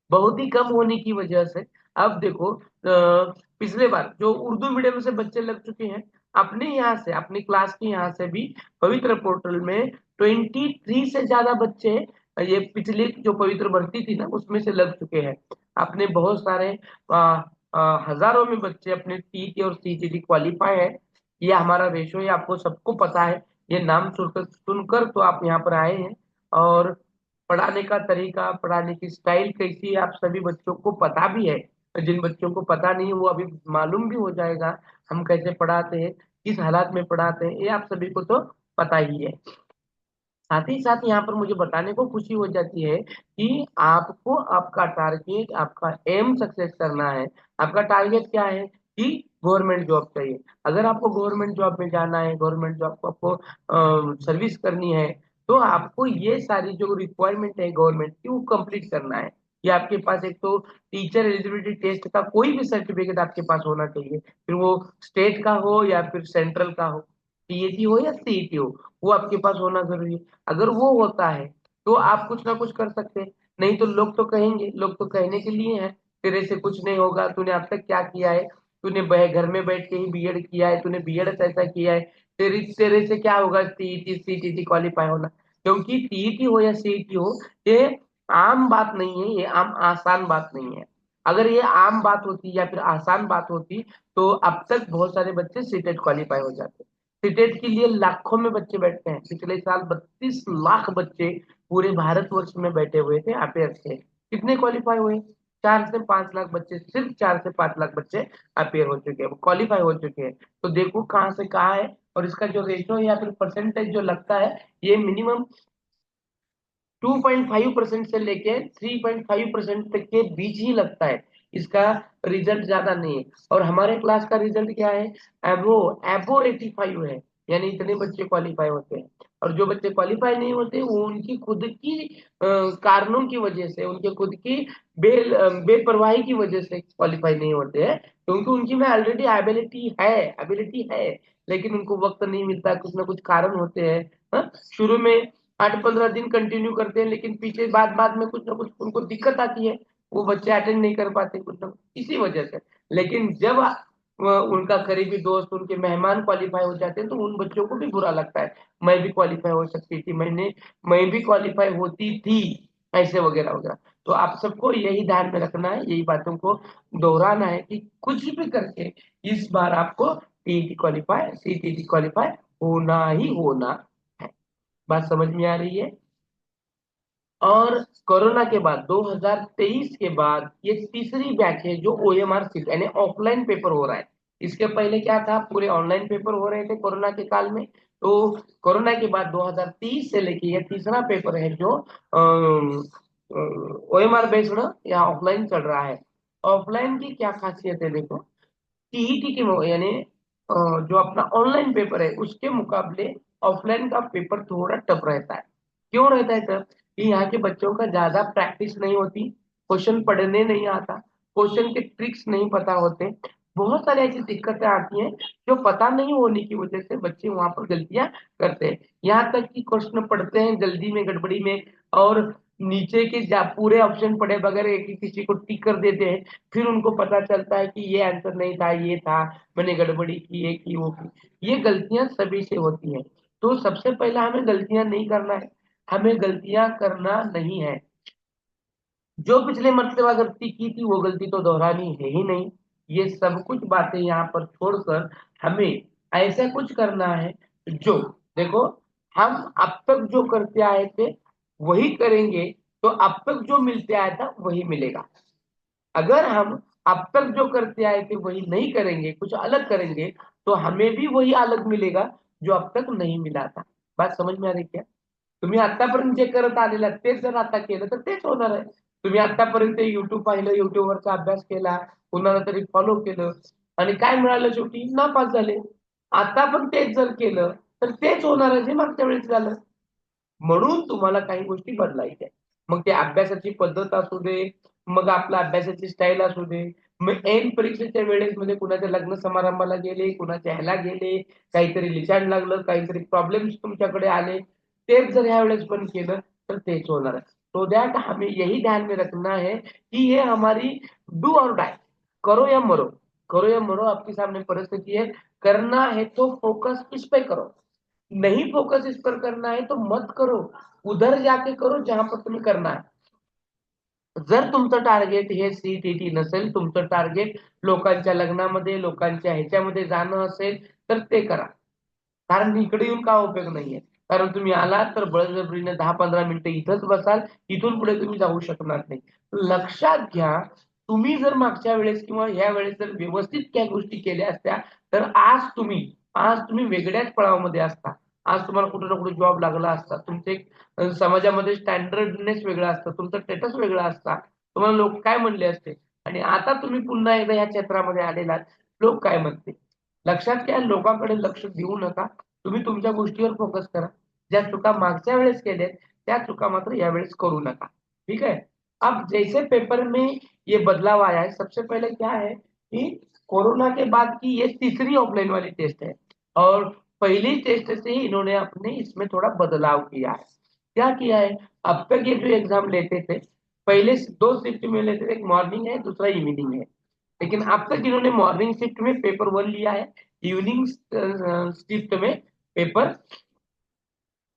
बहुत ही कम होने की वजह से अब देखो, पिछले बार जो उर्दू मीडियम से बच्चे लग चुके हैं, अपने यहाँ से, अपनी क्लास के यहाँ से भी पवित्र पोर्टल में 23 से ज्यादा बच्चे ये पिछली जो पवित्र भर्ती थी ना उसमें से लग चुके हैं। अपने बहुत सारे हजारों में बच्चे अपने टीटी और सीटीटी क्वालिफाई है। ये हमारा रेशो है, आपको सबको पता है। ये नाम सुनकर तो आप यहाँ पर आए हैं, और पढ़ाने का तरीका, पढ़ाने की स्टाइल कैसी है, आप सभी बच्चों को पता भी है। जिन बच्चों को पता नहीं है वो अभी मालूम भी हो जाएगा, हम कैसे पढ़ाते हैं, किस हालात में पढ़ाते हैं, ये आप सभी को तो पता ही है। साथ ही साथ यहाँ पर मुझे बताने को खुशी हो जाती है कि आपको आपका टारगेट, आपका एम सक्सेस करना है। आपका टारगेट क्या है कि गवर्नमेंट जॉब चाहिए। अगर आपको गवर्नमेंट जॉब में जाना है, गवर्नमेंट जॉब को आपको सर्विस करनी है, तो आपको ये सारी जो रिक्वायरमेंट है गवर्नमेंट की वो कंप्लीट करना है। कि आपके पास एक तो टीचर एलिजिबिलिटी टेस्ट का कोई भी सर्टिफिकेट आपके पास होना चाहिए, फिर वो स्टेट का हो या फिर सेंट्रल का हो, टीएटी हो या सीईटी हो, वो आपके पास होना जरूरी है। अगर वो होता है तो आप कुछ ना कुछ कर सकते हैं। नहीं तो लोग तो कहेंगे, लोग तो कहने के लिए हैं, तेरे से कुछ नहीं होगा, तूने अब तक क्या किया है, तूने घर में बैठ के ही बीएड किया है, तूने बीएड ऐसा किया है, तेरे से क्या होगा टीईटी सीटीटी क्वालिफाई होना। क्योंकि टीईटी हो या सीईटी हो, ये आम बात नहीं है, ये आम आसान बात नहीं है। अगर ये आम बात होती या फिर आसान बात होती तो अब तक बहुत सारे बच्चे सीटेट क्वालिफाई हो जाते। सीटेट के लिए लाखों में बच्चे बैठते हैं। पिछले साल 32 लाख बच्चे पूरे भारतवर्ष में बैठे हुए थे, यहाँ पे अच्छे कितने क्वालिफाई हुए? 4 से 5 लाख बच्चे, सिर्फ 4 से 5 लाख बच्चे अपेयर हो चुके हैं, क्वालिफाई हो चुके हैं। तो देखो कहाँ से कहाँ है, और इसका जो रेशो या फिर परसेंटेज जो लगता है, ये मिनिमम 2.5% से लेके 3.5% तक के बीच ही लगता है। इसका रिजल्ट ज्यादा नहीं है। और हमारे क्लास का रिजल्ट क्या है, एबो एबो 85 है, यानी इतने बच्चे क्वालिफाई होते हैं। और जो बच्चे क्वालिफाई नहीं होते वो उनकी खुद की कारणों की वजह से, उनके खुद की बेपरवाही की वजह से क्वालिफाई नहीं होते हैं, क्योंकि उनकी में ऑलरेडी एबिलिटी है, लेकिन उनको वक्त नहीं मिलता, कुछ ना कुछ कारण होते हैं। हाँ? शुरू में 8-15 दिन कंटिन्यू करते हैं, लेकिन पीछे बाद में कुछ ना कुछ उनको दिक्कत आती है, वो बच्चे अटेंड नहीं कर पाते कुछ ना कुछ इसी वजह से। लेकिन जब उनका करीबी दोस्त, उनके मेहमान क्वालिफाई हो जाते हैं, तो उन बच्चों को भी बुरा लगता है, मैं भी क्वालिफाई हो सकती थी, मैं भी क्वालिफाई होती थी, ऐसे वगैरह वगैरह। तो आप सबको यही ध्यान में रखना है, यही बातों को दोहराना है कि कुछ भी करके इस बार आपको टीईटी क्वालिफाई, सीटीटी क्वालिफाई होना ही होना है। बात समझ में आ रही है? और कोरोना के बाद 2023 के बाद ये तीसरी बैच है जो ओएमआर सीट यानी ऑफलाइन पेपर हो रहा है। इसके पहले क्या था, पूरे ऑनलाइन पेपर हो रहे थे कोरोना के काल में। तो कोरोना के बाद 2030 से लेके ये तीसरा पेपर है जो ओएमआर बेस्ड या ऑफलाइन चल रहा है। ऑफलाइन की क्या खासियत है देखो, टीईटी के यानी जो अपना ऑनलाइन पेपर है उसके मुकाबले ऑफलाइन का पेपर थोड़ा टफ रहता है। क्यों रहता है टफ? कि यहाँ के बच्चों का ज्यादा प्रैक्टिस नहीं होती, क्वेश्चन पढ़ने नहीं आता, क्वेश्चन के ट्रिक्स नहीं पता होते, बहुत सारी ऐसी दिक्कतें आती हैं जो पता नहीं होने की वजह से बच्चे वहां पर गलतियां करते हैं। यहाँ तक कि क्वेश्चन पढ़ते हैं जल्दी में, गड़बड़ी में, और नीचे के पूरे ऑप्शन पढ़े बगैर एक ही किसी को टिक कर देते हैं। फिर उनको पता चलता है कि ये आंसर नहीं था, ये था, मैंने गड़बड़ी की, ये की, वो की। ये गलतियां सभी से होती हैं। तो सबसे पहला हमें गलतियां नहीं करना है, हमें गलतियां करना नहीं है। जो पिछले मरतबा गलती की थी वो गलती तो दोहरानी है ही नहीं। ये सब कुछ बातें यहाँ पर छोड़कर हमें ऐसा कुछ करना है जो, देखो, हम अब तक जो करते आए थे वही करेंगे, तो अब तक जो मिलते आया था वही मिलेगा। अगर हम अब तक जो करते आए थे वही नहीं करेंगे, कुछ अलग करेंगे, तो हमें भी वही अलग मिलेगा जो अब तक नहीं मिला था। बात समझ में आ रही क्या? तुम्ही आतापर्यंत जे करत आलेला तेच जर आता केलं तर तेच होणार आहे। तुम्ही आतापर्यंत युट्यूब पाहिलं, युट्यूबवरचा अभ्यास केला, कुणाला तरी फॉलो केलं, आणि काय मिळालं शेवटी? नापास झाले। आता पण तेच जर केलं तर तेच होणार आहे जे मागच्या वेळेस झालं। म्हणून तुम्हाला काही गोष्टी बदलायच्या आहेत। मग ते अभ्यासाची पद्धत असू दे, मग आपला अभ्यासाची स्टाईल असू दे, मग ऐन परीक्षेच्या वेळेस म्हणजे कुणाच्या लग्न समारंभाला गेले, कुणाच्या ह्याला गेले, काहीतरी लिखाण लागलं, काहीतरी प्रॉब्लेम्स तुमच्याकडे आले, तेच जर ह्या वेळेस पण केलं तर तेच होणार है। तो दैट हमें यही ध्यान में रखना है कि ये हमारी डू और डाई, करो या मरो, करो या मरो आपके सामने परिस्थिति है। करना है तो फोकस इस पे करो, नहीं फोकस इस पर करना है तो मत करो, उधर जाके करो जहां पर तुम्हें करना है। जर तुमचं टार्गेट हे सीटीटी नसेल, तुमचं टार्गेट लोकांच्या लग्नामध्ये, लोकांच्या ह्याच्यामध्ये जाणं असेल, तर ते करा। कारण इकडे येऊन का उपयोग नाहीये, कारण तुम्ही आलात तर बळजबरीने 10-15 मिनिटं इथंच बसाल, इथून पुढे तुम्ही जाऊ शकणार नाही। लक्षात घ्या, तुम्ही जर मागच्या वेळेस किंवा ह्या वेळेस जर व्यवस्थित त्या गोष्टी केल्या असत्या, तर आज तुम्ही वेगळ्याच पळावामध्ये असता। आज तुम्हाला कुठे ना कुठे जॉब लागला असता, तुमचे समाजामध्ये स्टँडर्डनेस वेगळा असतं, तुमचं स्टेटस वेगळा असता, तुम्हाला लोक काय म्हणले असते, आणि आता तुम्ही पुन्हा एकदा ह्या क्षेत्रामध्ये आलेलात, लोक काय म्हणते। लक्षात घ्या, लोकांकडे लक्ष देऊ नका, तुम्ही तुमच्या गोष्टीवर फोकस करा। ज्या चुका मागच्या वेळेस केल्यात त्या चुका मात्र यावेळेस करू नका, ठीक है। अब जैसे पेपर में ये बदलाव आया है, सबसे पहले क्या है कि कोरोना के बाद की ये तीसरी ऑफलाइन वाली टेस्ट है, और पहली टेस्ट से ही इन्होंने अपने इसमें थोड़ा बदलाव किया है। क्या किया है, अब तक ये जो एग्जाम लेते थे, पहले 2 शिफ्ट में लेते थे, एक मॉर्निंग है, दूसरा इवनिंग है। लेकिन अब तक इन्होंने मॉर्निंग शिफ्ट में पेपर 1 लिया है, इवनिंग शिफ्ट में पेपर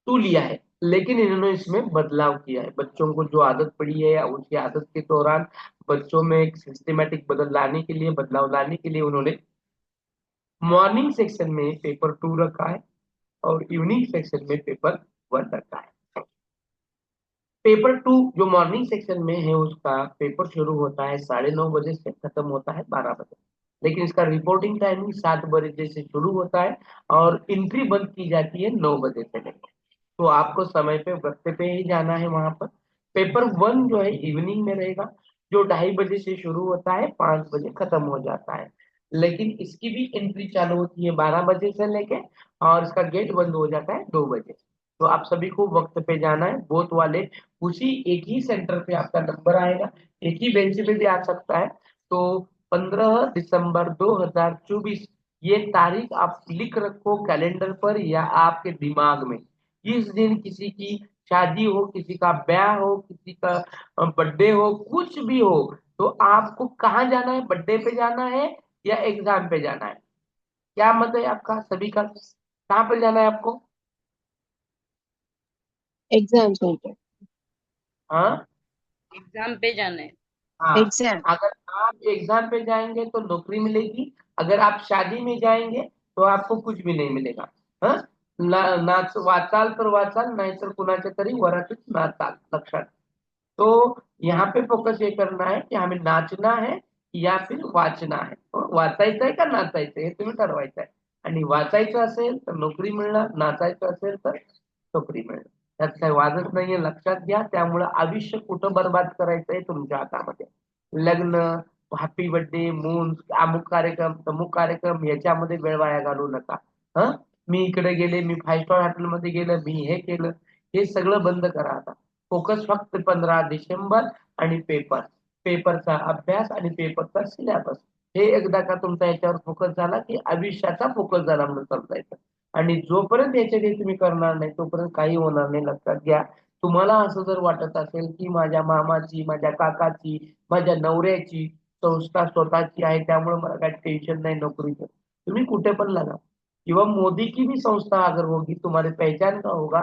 2 लिया है। लेकिन इन्होंने इसमें बदलाव किया है, बच्चों को जो आदत पड़ी है या उनकी आदत के दौरान बच्चों में एक सिस्टमेटिक बदलाव लाने के लिए उन्होंने मॉर्निंग सेक्शन में पेपर 2 रखा है और इवनिंग सेक्शन में पेपर 1 रखा है। पेपर 2 जो मॉर्निंग सेक्शन में है उसका पेपर शुरू होता है 9:30 बजे से, खत्म होता है 12 बजे। लेकिन इसका रिपोर्टिंग टाइमिंग 7 बजे से शुरू होता है और एंट्री बंद की जाती है 9 बजे से लेकर। तो आपको समय पे वक्त पे ही जाना है वहां पर। पेपर 1 जो है इवनिंग में रहेगा, जो 2:30 बजे से शुरू होता है, 5 बजे खत्म हो जाता है। लेकिन इसकी भी एंट्री चालू होती है 12 बजे से लेके, और इसका गेट बंद हो जाता है 2 बजे। तो आप सभी को वक्त पे जाना है, बोथ वाले उसी एक ही सेंटर पे आपका नंबर आएगा, एक ही बेंच पे भी आ सकता है। तो 15 दिसंबर 2024 ये तारीख आप लिख रखो कैलेंडर पर या आपके दिमाग में। इस दिन किसी की शादी हो, किसी का ब्याह हो, किसी का बर्थडे हो, कुछ भी हो, तो आपको कहाँ जाना है? बर्थडे पे जाना है या एग्जाम पे जाना है? क्या मत है आपका सभी का? कहाँ पे जाना है आपको? Exam centre. हाँ एग्जाम पे जाना है। हाँ। एग्जाम। अगर आप एग्जाम पे जाएंगे तो नौकरी मिलेगी, अगर आप शादी में जाएंगे तो आपको कुछ भी नहीं मिलेगा। हाँ, नाच वाचाल तर वाचाल, नाहीतर कुणाच्या तरी वरातीत नाचाल, लक्षात। तो यहाँ पे फोकस ये करना है कि हमें नाचना है या फिर वाचना है। वाचायचं आहे का नाचायचं हे तुम्ही ठरवायचं आहे। आणि वाचायचं असेल तर नोकरी मिळणार, नाचायचं असेल तर नोकरी मिळणार, त्यात काही वादच नाहीये, लक्षात घ्या। त्यामुळे आयुष्य कुठं बर्बाद करायचंय तुमच्या हातामध्ये। लग्न, हॅपी बर्थडे, मून, अमुक कार्यक्रम, तमुक कार्यक्रम याच्यामध्ये वेळ वाया घालवू नका। हं, मी इकडे गेले, मी 5 स्टार हॉटेलमध्ये गेलं, मी हे केलं, हे सगळं बंद करा आता। फोकस फक्त 15 डिसेंबर आणि पेपरचा अभ्यास आणि पेपरचा सिलेबस, हे एकदा का तुमचा याच्यावर फोकस झाला की आयुष्याचा फोकस झाला म्हणून समजायचं। आणि जोपर्यंत याच्या काही तुम्ही करणार नाही तोपर्यंत काही होणार नाही, लक्षात घ्या। तुम्हाला असं जर वाटत असेल की माझ्या मामाची, माझ्या काकाची, माझ्या नवऱ्याची संस्था स्वतःची आहे त्यामुळे मला काही टेन्शन नाही नोकरीचं, तुम्ही कुठे पण लगा। किंवा मोदी की भी संस्था अगर होगी, तुम्हारे पहचान का होगा,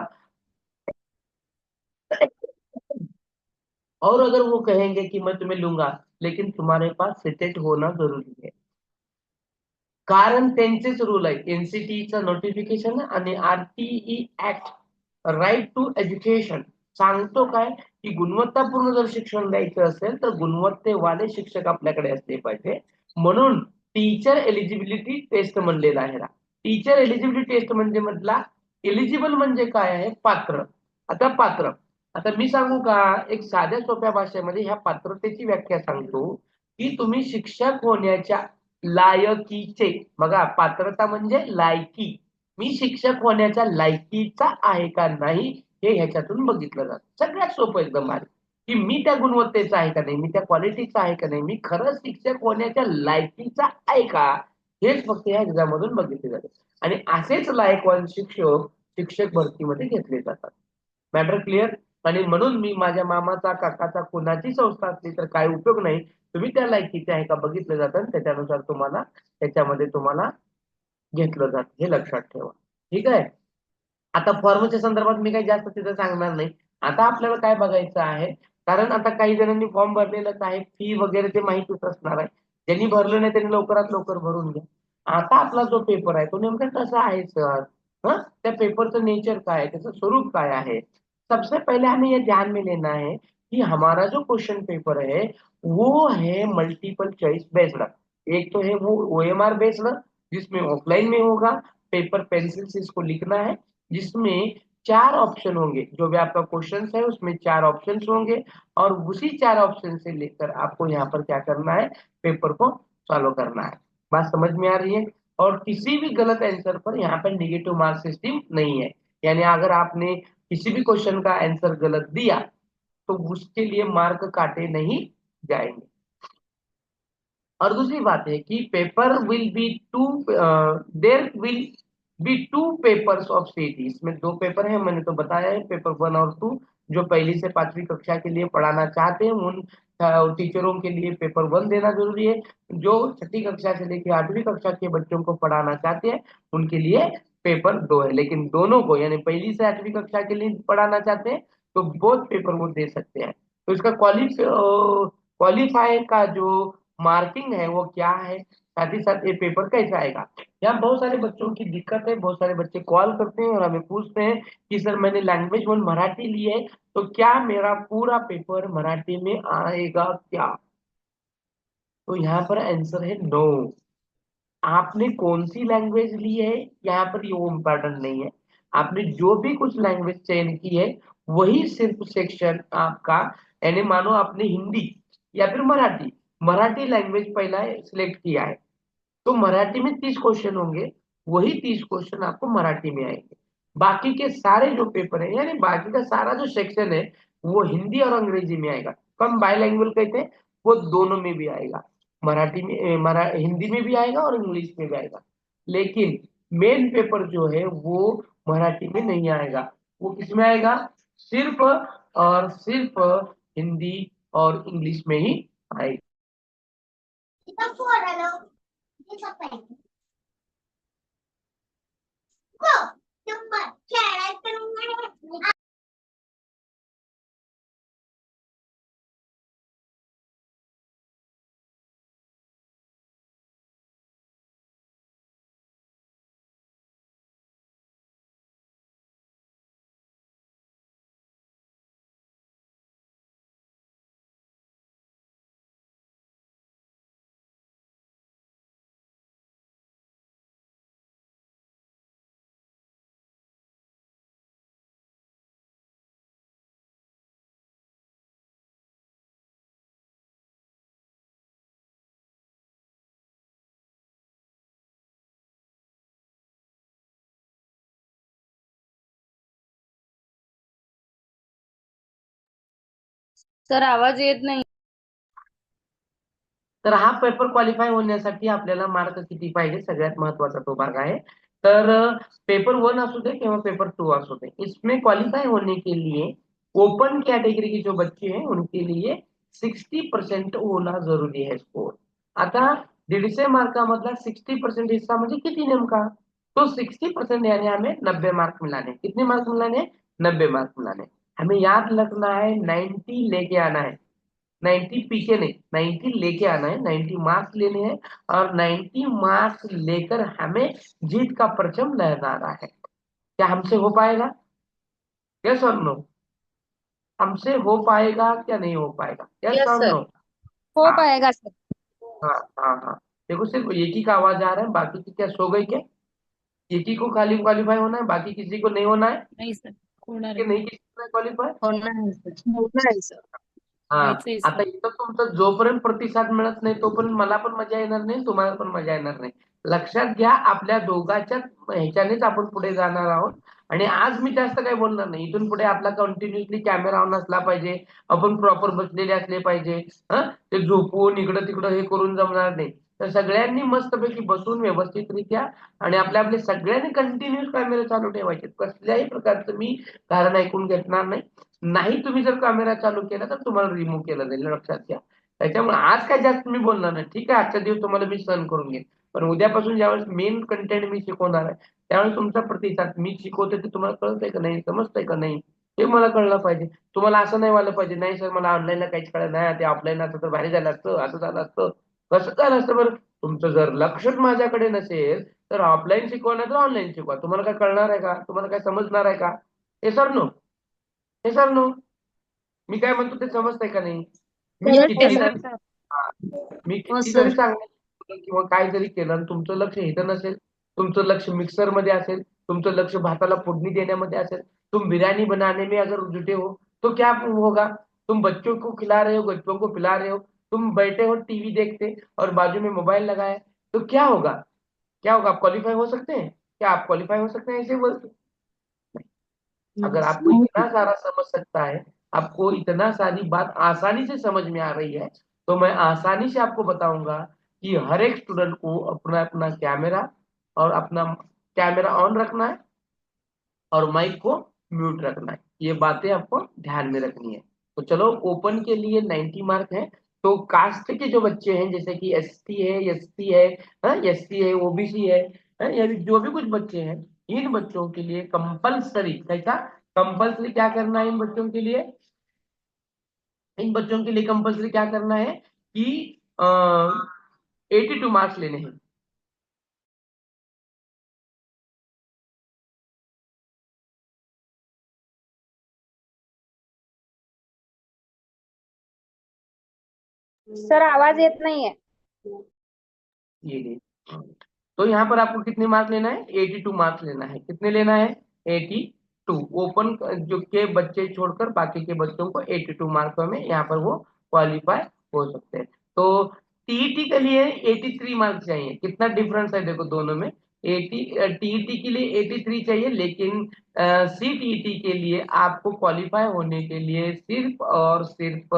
और अगर वो कहेंगे कि मैं तुम्हें लूंगा, लेकिन तुम्हारे पास सेटेट होना जरूरी है। कारण त्यांचेच रूल आहे, एनसीटीचं नोटिफिकेशन आणि RTE act, right to education सांगतो काय की गुणवत्तापूर्ण जर शिक्षण द्यायचं असेल तर गुणवत्तेवाले शिक्षक आपल्याकडे असले पाहिजे। म्हणून टीचर एलिजिबिलिटी टेस्ट म्हणलेला आहे। टीचर एलिजिबिलिटी टेस्ट म्हणजे म्हटला एलिजिबल म्हणजे काय आहे? पात्र। आता मी सांगू का, एक साध्या सोप्या भाषेमध्ये ह्या पात्रतेची व्याख्या सांगतो की तुम्ही शिक्षक होण्याच्या लायकीचे, बघा पात्रता म्हणजे लायकी, मी शिक्षक होण्याच्या लायकीचा आहे का नाही हे ह्याच्यातून बघितलं जातं। सगळ्यात सोपं एकदम भारी, की मी त्या गुणवत्तेचा आहे का नाही, मी त्या क्वालिटीचा आहे का नाही, मी खरंच शिक्षक होण्याच्या लायकीचा आहे का, हेच फक्त या एक्झाम मधून बघितले जाते। आणि असेच लायकवान शिक्षक भरतीमध्ये घेतले जातात। Matter clear? आणि म्हणून मी माझ्या मामाचा, काकाचा, कोणाची संस्था असली तर काय उपयोग नाही, तुम्ही त्या लायकीचे आहे का बघितलं जातं आणि त्याच्यानुसार तुम्हाला त्याच्यामध्ये तुम्हाला घेतलं जातं, हे लक्षात ठेवा। ठीक आहे। आता फॉर्मच्या संदर्भात मी काही जास्त तिथं सांगणार नाही। आता आपल्याला काय बघायचं आहे, कारण आता काही जणांनी फॉर्म भरलेलाच आहे, फी वगैरे ते माहितीच असणार आहे। ज्यांनी भरलं नाही त्यांनी लवकरात लवकर भरून घ्या। आता आपला जो पेपर आहे तो नेमका कसा आहे सर, त्या पेपरचं नेचर काय आहे, त्याचं स्वरूप काय आहे? सबसे पहले हमें ये ध्यान में लेना है कि हमारा जो क्वेश्चन पेपर है वो है मल्टीपल चॉइस बेस्ड। एक तो है वो ओएमआर बेस्ड, जिसमें ऑफलाइन में होगा, पेपर पेंसिल से इसको लिखना है, जिसमें 4 ऑप्शन होंगे। जो भी आपका क्वेश्चन है उसमें 4 ऑप्शन होंगे और उसी 4 ऑप्शन से लेकर आपको यहाँ पर क्या करना है, पेपर को सॉल्व करना है। बात समझ में आ रही है? और किसी भी गलत आंसर पर यहाँ पर निगेटिव मार्क सिस्टम नहीं है। यानी अगर आपने किसी भी क्वेश्चन का आंसर गलत दिया तो उसके लिए मार्क काटे नहीं जाएंगे। और दूसरी बात है कि paper will be two, there will be 2 papers of CET. इसमें 2 पेपर है, मैंने तो बताया है, पेपर 1 और 2। जो पहली से 5वीं कक्षा के लिए पढ़ाना चाहते हैं उन टीचरों के लिए पेपर 1 देना जरूरी है। जो 6ठी कक्षा से लेकर 8वीं कक्षा के बच्चों को पढ़ाना चाहते हैं उनके लिए पेपर 2 है। लेकिन दोनों को, यानी पहली से 8वीं कक्षा के लिए पढ़ाना चाहते हैं तो बोथ पेपर वो दे सकते हैं। तो इसका क्वालिफाई का जो मार्किंग है वो क्या है, साथ ही साथ ये पेपर कैसा आएगा। यहाँ बहुत सारे बच्चों की दिक्कत है, बहुत सारे बच्चे कॉल करते हैं और हमें पूछते हैं कि सर मैंने लैंग्वेज 1 मराठी ली है तो क्या मेरा पूरा पेपर मराठी में आएगा क्या। तो यहाँ पर आंसर है नो। आपने कौन सी लैंग्वेज ली है यहाँ पर ये वो इम्पोर्टेंट नहीं है। आपने जो भी कुछ लैंग्वेज चयन की है वही सिर्फ सेक्शन आपका, यानी मानो आपने हिंदी या फिर मराठी मराठी लैंग्वेज पहला सिलेक्ट किया है तो मराठी में 30 क्वेश्चन होंगे, वही 30 क्वेश्चन आपको मराठी में आएंगे। बाकी के सारे जो पेपर है यानी बाकी का सारा जो सेक्शन है वो हिंदी और अंग्रेजी में आएगा। कम बाइलैंग्वेज कहते हैं, वो दोनों में भी आएगा, मराठी में हिंदी में भी आएगा और इंग्लिश में भी आएगा। लेकिन मेन पेपर जो है वो मराठी में नहीं आएगा, वो किस में आएगा, सिर्फ और सिर्फ हिंदी और इंग्लिश में ही आएगा। सर आवाज येत नाही. तर हा पेपर क्वालिफाय होण्यासाठी आपल्याला मार्क किती पाहिजे, सगळ्यात महत्वाचा तो भाग आहे। तर पेपर 1 असू दे किंवा पेपर 2 असू दे, इसमें क्वालिफाई होने के लिए ओपन कैटेगरी के जो बच्चे हैं उनके लिए 60% होना जरुरी है स्कोर। आता 150 मार्कामधला 60% हिस्सा म्हणजे किती नेमका, तो 60% यानी हमें 90 मार्क मिलाने। कितने मार्क मिलाने, 90 मार्क मिलाने। हमें याद रखना है 90 लेके आना है, 90 पीछे नहीं, 90 लेके आना है, 90 मार्क्स लेने हैं और 90 मार्क्स लेकर हमें जीत का परचम लहराना है। क्या हमसे हो पाएगा, यस और नो, हमसे हो पाएगा क्या नहीं हो पाएगा, यस यस और सर, नो। हो हाँ पाएगा सर. हाँ हाँ हाँ, देखो सिर्फ एक ही का आवाज आ रहा है, बाकी की क्या सो गई क्या, एक ही को खाली क्वालिफाई होना है, बाकी किसी को नहीं होना है, नाही सर, होणार कि आहे. नहीं किसी को क्वालिफाई। होणार आहे सर. हा, व्हायचंय आता सर. इथं तुमचं जोपर्यंत प्रतिसाद मिळत नाही तोपर्यंत मला पण मजा येणार नाही, तुम्हाला पण मजा येणार नाही। लक्षात घ्या, आपल्या दोघांच्याच ह्याच्यानेच आपण पुढे जाणार आहोत। आणि आज मी जास्त काही बोलणार नाही, इथून पुढे आपला कंटिन्युअसली कॅमेरा ऑन असला पाहिजे, आपण प्रॉपर बसलेले असले पाहिजे। ते झोपून इकडं तिकडं हे करून जमणार नाही। तर सगळ्यांनी मस्तपैकी बसून व्यवस्थितरित्या आणि आपल्या आपले सगळ्यांनी कंटिन्युअस कॅमेरे चालू ठेवायचे, कसल्याही प्रकारचं मी कारण ऐकून घेणार नाही। नाही तुम्ही जर कॅमेरा चालू केला तर तुम्हाला रिमूव्ह केलं जाईल, लक्षात घ्या। त्याच्यामुळे आज काय जास्त मी बोलणार नाही, ठीक आहे, आजचा दिवस तुम्हाला मी सहन करून घेईन, पण उद्यापासून ज्यावेळेस मेन कंटेंट मी शिकवणार आहे त्यावेळेस तुमचा प्रतिसाद, मी शिकवते ते तुम्हाला कळतंय का नाही, समजतंय का नाही, हे मला कळलं पाहिजे। तुम्हाला असं नाही व्हायला पाहिजे, नाही सर मला ऑनलाईनला काहीच कळलं नाही, ते ऑफलाईन असतं तर भारी झालं असतं, असं झालं असतं, कसं झालं असतं बरं। तुमचं जर लक्षच माझ्याकडे नसेल तर ऑफलाईन शिकवा नाही तर ऑनलाईन शिकवा, तुम्हाला काय कळणार आहे का, तुम्हाला काय समजणार आहे का, हे सर नो, हे सर नो, मी काय म्हणतो ते समजतंय का नाही। मी Yes, किती sir. जरी हा, मी हो किती सर. जरी सांगितलं किंवा काय जरी केलं आणि तुमचं लक्ष इथं नसेल, तुमचं लक्ष मिक्सर मध्ये असेल, तुमचं लक्ष भाताला फोडणी देण्यामध्ये असेल, तुम बिरयानी बनाने में अगर जुटे हो तो क्या होगा, तुम बच्चों को खिला रहे हो, बच्चों को पिला रहे हो, तुम बैठे हो टीवी देखते और बाजू में मोबाइल लगाए, तो क्या होगा, क्या होगा, आप क्वालिफाई हो सकते हैं, क्या आप क्वालिफाई हो सकते हैं ऐसे बोलते। अगर आपको इतना सारा समझ सकता है, आपको इतना सारी बात आसानी से समझ में आ रही है, तो मैं आसानी से आपको बताऊंगा कि हर एक स्टूडेंट को अपना अपना कैमरा और अपना कैमरा ऑन रखना है और माइक को म्यूट रखना है, ये बातें आपको ध्यान में रखनी है। तो चलो, ओपन के लिए 90 मार्क है, तो कास्ट के जो बच्चे हैं जैसे कि एसटी है, एससी है, एससी है, ओबीसी है, या जो भी कुछ बच्चे हैं, इन बच्चों के लिए कंपलसरी, कैसा कंपलसरी क्या करना है, इन बच्चों के लिए, इन बच्चों के लिए कंपलसरी क्या करना है कि 82 मार्क्स लेने हैं। सर आवाज येत नाहीये। ये तो यहाँ पर आपको कितने मार्क्स लेना है? 82 मार्क्स लेना है। कितने लेना है? 82। ओपन जो के बच्चे छोड़कर बाकी के बच्चों को 82 मार्क्स में यहाँ पर वो क्वालिफाई हो सकते हैं। तो टीईटी के लिए 83 मार्क्स चाहिए। कितना डिफरेंस है देखो दोनों में। टीईटी के लिए 83 चाहिए, लेकिन सीटीईटी के लिए आपको क्वालिफाई होने के लिए सिर्फ और सिर्फ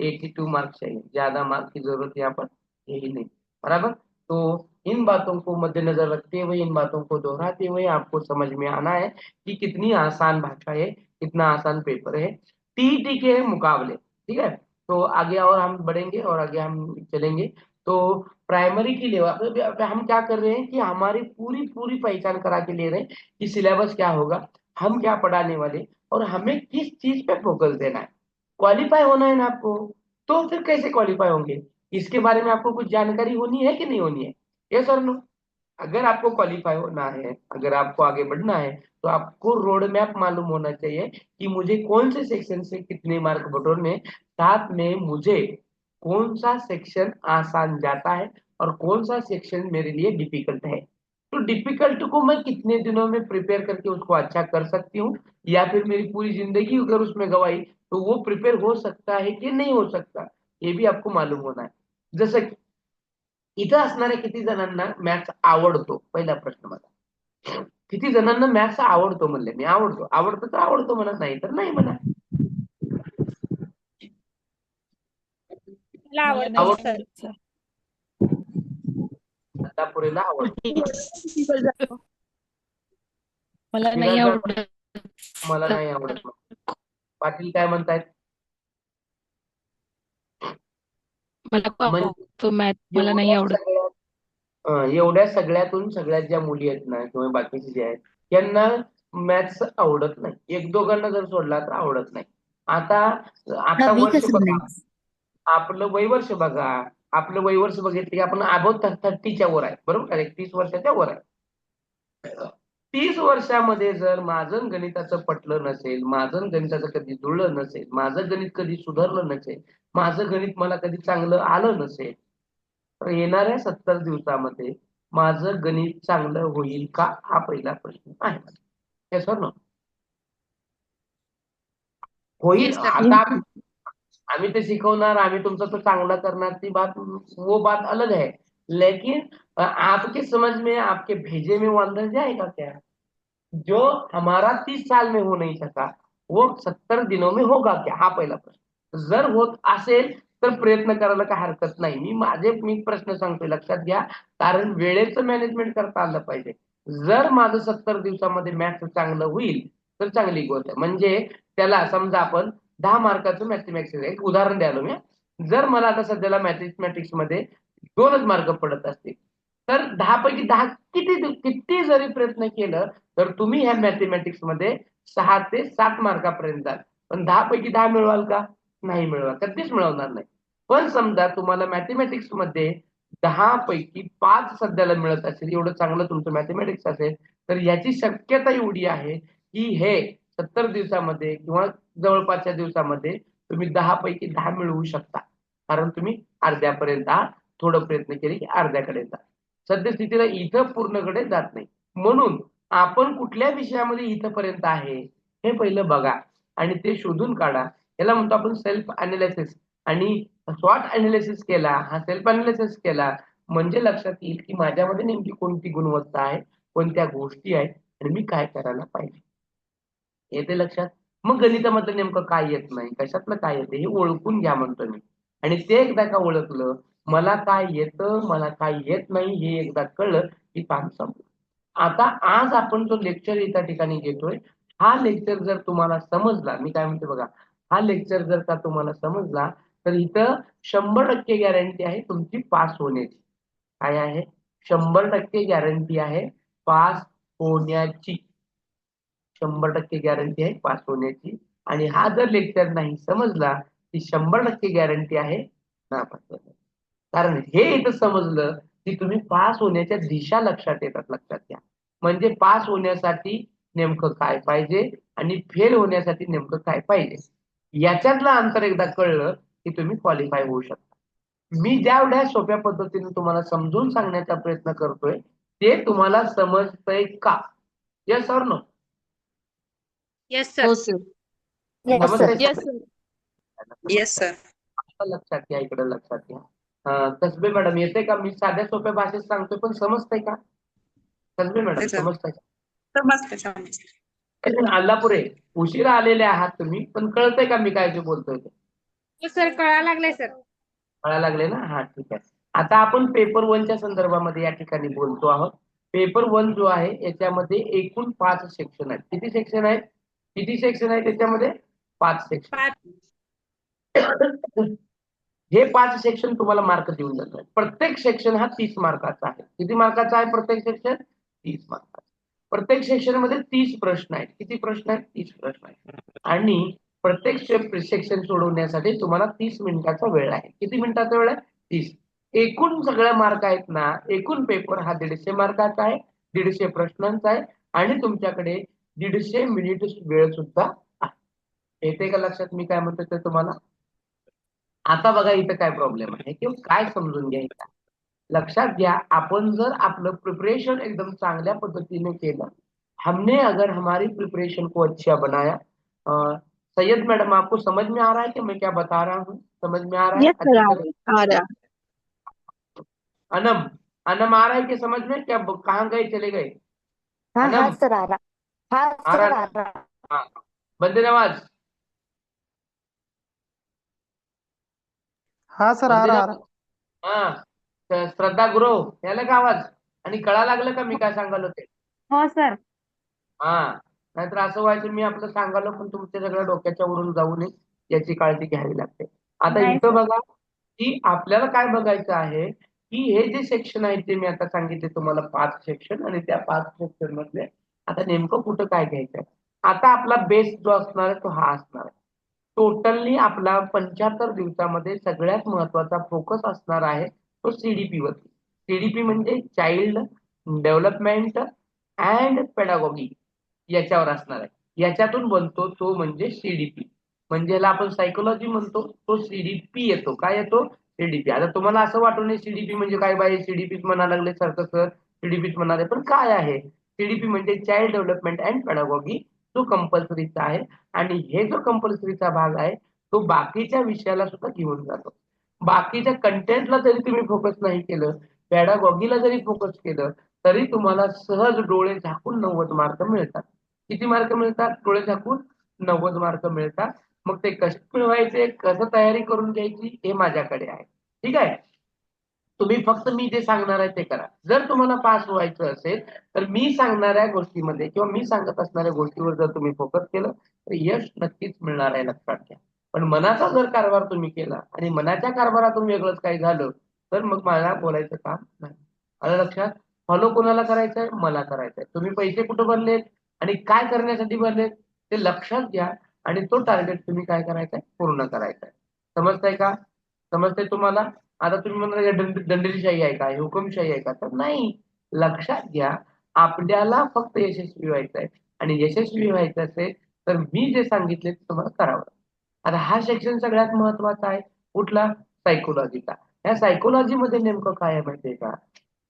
82 मार्क्स चाहिए। ज्यादा मार्क्स की जरूरत यहाँ पर यही नहीं, बराबर। तो इन बातों को मद्देनजर रखते हुए, इन बातों को दोहराते हुए आपको समझ में आना है कि कितनी आसान भाषा है, कितना आसान पेपर है टीईटी के मुकाबले। ठीक है, तो आगे और हम बढ़ेंगे और आगे हम चलेंगे। तो प्राइमरी की लेवल पे हम क्या कर रहे हैं कि हमारी पूरी पूरी पहचान करा के ले रहे हैं कि सिलेबस क्या होगा, हम क्या पढ़ाने वाले, और हमें किस चीज पे फोकस देना है। क्वालिफाई होना है ना आपको, तो फिर कैसे क्वालिफाई होंगे, इसके बारे में आपको कुछ जानकारी होनी है कि नहीं होनी है? यस और नो? अगर आपको क्वालिफाई होना है, अगर आपको आगे बढ़ना है, तो आपको रोड मैप मालूम होना चाहिए कि मुझे कौन से सेक्शन से कितने मार्क बटोरने, साथ में मुझे कौन सा सेक्शन आसान जाता है और कौन सा सेक्शन मेरे लिए डिफिकल्ट है। तो डिफिकल्ट को मैं कितने दिनों में प्रिपेयर करके उसको अच्छा कर सकती हूँ, या फिर मेरी पूरी जिंदगी अगर उसमें गवाई तो वो प्रिपेयर हो सकता है कि नहीं हो सकता, ये भी आपको मालूम होना है। जसं की इथं असणाऱ्या किती जणांना मॅथ्स आवडतो, पहिला प्रश्न मला, किती जणांना मॅथ्स आवडतो म्हणले? मी आवडतो, आवडतो तर आवडतो म्हणा, नाही तर नाही म्हणा। मला मला आवडतं नाही आवड सर। आवडत सर. आतापुरेला आवडतो, मला नाही विराज आवडत मला सर. नाही आवडत. पाटील काय म्हणतायत? मला खूप म्हणजे आवडतो मॅथ, मला नाही एवढ्या आवडत. सगळ्या एवढ्या सगळ्यातून सगळ्यात ज्या मुली आहेत ना किंवा बाकीचे जे आहेत, यांना मॅथ्स आवडत नाही. एक दोघांना जर सोडला तर आवडत नाही. आता आता वर्ष बघा, आपलं वयवर्ष बघा, आपलं वयवर्ष बघितलं की आपण अबोव 30च्या वर आहे, बरोबर का? 30 वर्षाच्या वर आहे. 30 वर्षामध्ये जर माझं गणिताचं पटलं नसेल, माझं गणिताचं कधी जुळलं नसेल, माझं गणित कधी सुधारलं नसेल, माझं गणित मला कधी चांगलं आलं नसेल, तर येणाऱ्या 70 दिवसामध्ये माझं गणित चांगलं होईल का, हा पहिला प्रश्न आहे. हे सर ना होईल. Yes, sir. आता आम्ही ते शिकवणार, आम्ही तुमचा तो चांगला करणार, ती बात वो बात अलग है, लेकिन आपके समझ में, आपके भेजे में वो अंदर जाएगा क्या? जो हमारा 30 साल में हो नहीं सका वो 70 दिनों में होगा क्या, हा पहिला प्रश्न. जर होत असेल तर प्रयत्न करायला काय हरकत नाही. मी प्रश्न सांगतोय, लक्षात घ्या, कारण वेळेचं मॅनेजमेंट करता आलं पाहिजे. जर माझं 70 दिवसामध्ये मॅथ्स चांगलं होईल तर चांगली गोष्ट आहे. म्हणजे त्याला समजा आपण 10 मार्काचं मॅथमॅटिक्स, एक उदाहरण द्यालो मी. जर मला आता सध्याला मॅथमॅटिक्स मध्ये 2च मार्क पडत असतील, तर 10 पैकी 10 किती जरी प्रयत्न केलं तर तुम्ही ह्या मॅथमॅटिक्स मध्ये 6 ते 7 मार्कापर्यंत जाल. पण 10 पैकी 10 मिळवाल का? नाही मिळवाल, कधीच मिळवणार नाही. पण समजा तुम्हाला मॅथमॅटिक्स मध्ये 10 पैकी 5 सध्याला मिळत असेल, एवढं चांगलं तुमचं मॅथमॅटिक्स असेल, तर याची शक्यता एवढी आहे की हे 70 दिवसामध्ये किंवा जवळपासच्या दिवसामध्ये तुम्ही 10 पैकी 10 मिळवू शकता. कारण तुम्ही अर्ध्यापर्यंत आहात, थोडं प्रयत्न केले की अर्ध्याकडे जा. सद्यस्थितीला इथं पूर्णकडे जात नाही. म्हणून आपण कुठल्या विषयामध्ये इथपर्यंत आहे हे पहिलं बघा आणि ते शोधून काढा. याला म्हणतो आपण सेल्फ अनालिसिस. आणि स्वॉट अनालिसिस केला, हा सेल्फ अनालिसिस केला म्हणजे लक्षात येईल की माझ्यामध्ये नेमकी कोणती गुणवत्ता आहे, कोणत्या गोष्टी आहेत आणि मी काय करायला पाहिजे. येते लक्षात? मग गणितामधलं नेमकं काय येत नाही, कशातलं काय येते हे ओळखून घ्या म्हणतो मी. आणि ते एकदा का ओळखलं, मला काय येतं, मला काय येत नाही हे एकदा कळलं की काम संपलं. आता आज आपण जो लेक्चर एका ठिकाणी घेतोय, हा लेक्चर जर तुम्हाला समजला, मी काय म्हणतो बघा, हा लेक्चर जर का तुम्हाला समजला तर इथं 100% गॅरंटी आहे तुमची पास होण्याची. काय आहे? 100% गॅरंटी आहे पास होण्याची. 100% गॅरंटी आहे पास होण्याची. आणि हा जर लेक्चर नाही समजला ती 100% गॅरंटी आहे नापास होण्याची. कारण हे इथं समजलं की तुम्ही पास होण्याच्या दिशा लक्षात येतात, लक्षात घ्या. म्हणजे पास होण्यासाठी नेमकं काय पाहिजे आणि फेल होण्यासाठी नेमकं काय पाहिजे, याच्यातलं अंतर एकदा कळलं की तुम्ही क्वालिफाय होऊ शकता. मी जेवढ्या सोप्या पद्धतीने तुम्हाला समजून सांगण्याचा प्रयत्न करतोय ते तुम्हाला समजतंय का? Yes or no? येस हो sir. Sir. Yes, sir. Yes sir. Yes sir. आता लक्षात घ्या, इकडे लक्षात घ्या. कसबे मॅडम येते का? मी साध्या सोप्या भाषेत सांगतोय पण समजतंय का? कसबे मॅडम समजतंय का? समजते. अल्लापुरे उशिरा आलेले आहात तुम्ही, पण कळतंय का मी काय जे बोलतोय ते? हो सर, कळायला लागलंय सर. कळायला लागले ना? हा, ठीक आहे. आता आपण पेपर 1च्या संदर्भामध्ये या ठिकाणी बोलतो आहोत. पेपर 1 जो आहे याच्यामध्ये एकूण 5 सेक्शन आहेत. किती सेक्शन आहेत? किती सेक्शन आहेत त्याच्यामध्ये? 5 सेक्शन. 5. हे 5 सेक्शन तुम्हाला मार्क देऊन जातात. प्रत्येक सेक्शन हा 30 मार्काचा आहे. किती मार्काचा आहे प्रत्येक सेक्शन? 30 मार्काचा. प्रत्येक सेक्शन मध्ये 30 प्रश्न आहेत. किती प्रश्न आहेत? 30 प्रश्न आहेत. आणि प्रत्येक सेक्शन सोडवण्यासाठी तुम्हाला 30 मिनिटाचा वेळ आहे. किती मिनिटाचा वेळ आहे? 30. एकूण सगळे मार्क आहेत ना, एकूण पेपर हा 150 मार्काचा आहे, 150 प्रश्नांचा आहे आणि तुमच्याकडे 150 मिनिट वेळ सुद्धा आहे. येते का लक्षात मी काय म्हणतो ते तुम्हाला? आता बघा इथं काय प्रॉब्लेम आहे किंवा काय समजून घ्यायचा. लक्षात घ्या, आपण जर आपलं प्रिपरेशन एकदम चांगल्या पद्धतीने केलं, हमने अगर हमारी प्रिपरेशन को अच्छा बनाया, सैयद मैडम आपको समझ में आ रहा है कि मैं क्या बता रहा हूँ? समझ में आ रहा है? यस सर, अच्छी आ तरह? रहा है. अनम, अनम आ रहा है कि समझ में? क्या कहाँ गए, चले गए? हाँ हाँ अनम सर, आ रहा. हाँ आ रहा सर, आ ना? रहा. हाँ, बंदे नवाज, हा सर, आ बंदे रहा आ नवाज. रहा. हा, श्रद्धा गुरव यायला का आवाज? आणि कळा लागलं का मी काय सांगालो ते? हो सर. हा, नाहीतर असं व्हायचं मी आपलं सांगालो पण तुमच्या सगळ्या डोक्याच्या वरून जाऊ नये याची काळजी घ्यावी लागते. आता नाही इथं सर. बघा की आपल्याला काय बघायचं आहे की हे जे सेक्शन आहेत ते मी आता सांगितले तुम्हाला 5 सेक्शन, आणि त्या 5 सेक्शन मधले आता नेमकं कुठं काय घ्यायचंय. आता आपला बेस जो असणार आहे तो हा असणार आहे. टोटली आपला 75 दिवसामध्ये सगळ्यात महत्वाचा फोकस असणार आहे तो सीडीपी वरती. सीडीपी म्हणजे चाइल्ड डेव्हलपमेंट अँड पेडागॉगी याच्यावर असणार आहे. याच्यातून बनतो तो म्हणजे सीडीपी, म्हणजे याला आपण सायकोलॉजी म्हणतो, तो सीडीपी येतो. काय येतो? सीडीपी. आता तुम्हाला असं वाटू नये सीडीपी म्हणजे काय बाई, सीडीपीच म्हणायला लागले सारखं सर, सीडीपीच म्हणाले, पण काय आहे सीडीपी म्हणजे चाइल्ड डेव्हलपमेंट अँड पेडागॉगी, जो कंपल्सरीचा आहे. आणि हे जो कंपल्सरीचा भाग आहे तो बाकीच्या विषयाला सुद्धा घेऊन जातो. बाकीच्या कंटेंटला जरी तुम्ही फोकस नाही केलं, पेडागॉगीला जरी फोकस केलं, तरी तुम्हाला सहज डोळे झाकून 90 मार्क मिळतात. किती मार्क मिळतात? डोळे झाकून 90 मार्क मिळतात. मग ते कसे मिळवायचे, कसं तयारी करून घ्यायची हे माझ्याकडे आहे. ठीक आहे, तुम्ही फक्त मी जे सांगणार आहे ते करा. जर तुम्हाला पास व्हायचं असेल तर मी सांगणाऱ्या गोष्टीमध्ये किंवा मी सांगत असणाऱ्या गोष्टीवर जर तुम्ही फोकस केलं तर यश नक्कीच मिळणार आहे, लक्षात घ्या. पण मनाचा जर कारभार तुम्ही केला आणि मनाच्या कारभारातून वेगळंच काही झालं तर मग मला बोलायचं काम नाही. आलं लक्षात? फॉलो कोणाला करायचंय? मला करायचंय. तुम्ही पैसे कुठे भरलेत आणि काय करण्यासाठी भरलेत ते लक्षात घ्या आणि तो टार्गेट तुम्ही काय करायचंय? पूर्ण करायचा आहे. समजतंय का? समजतंय तुम्हाला? आता तुम्ही म्हणाल दंडेशाही आहे का, हुकुमशाही आहे का? तर नाही. लक्षात घ्या, आपल्याला फक्त यशस्वी व्हायचं आहे आणि यशस्वी व्हायचं असेल तर मी जे सांगितले ते तुम्हाला करावं. आता हा सेक्शन सगळ्यात महत्वाचा आहे. कुठला? सायकोलॉजीचा. या सायकोलॉजी मध्ये नेमकं काय आहे माहितीये का?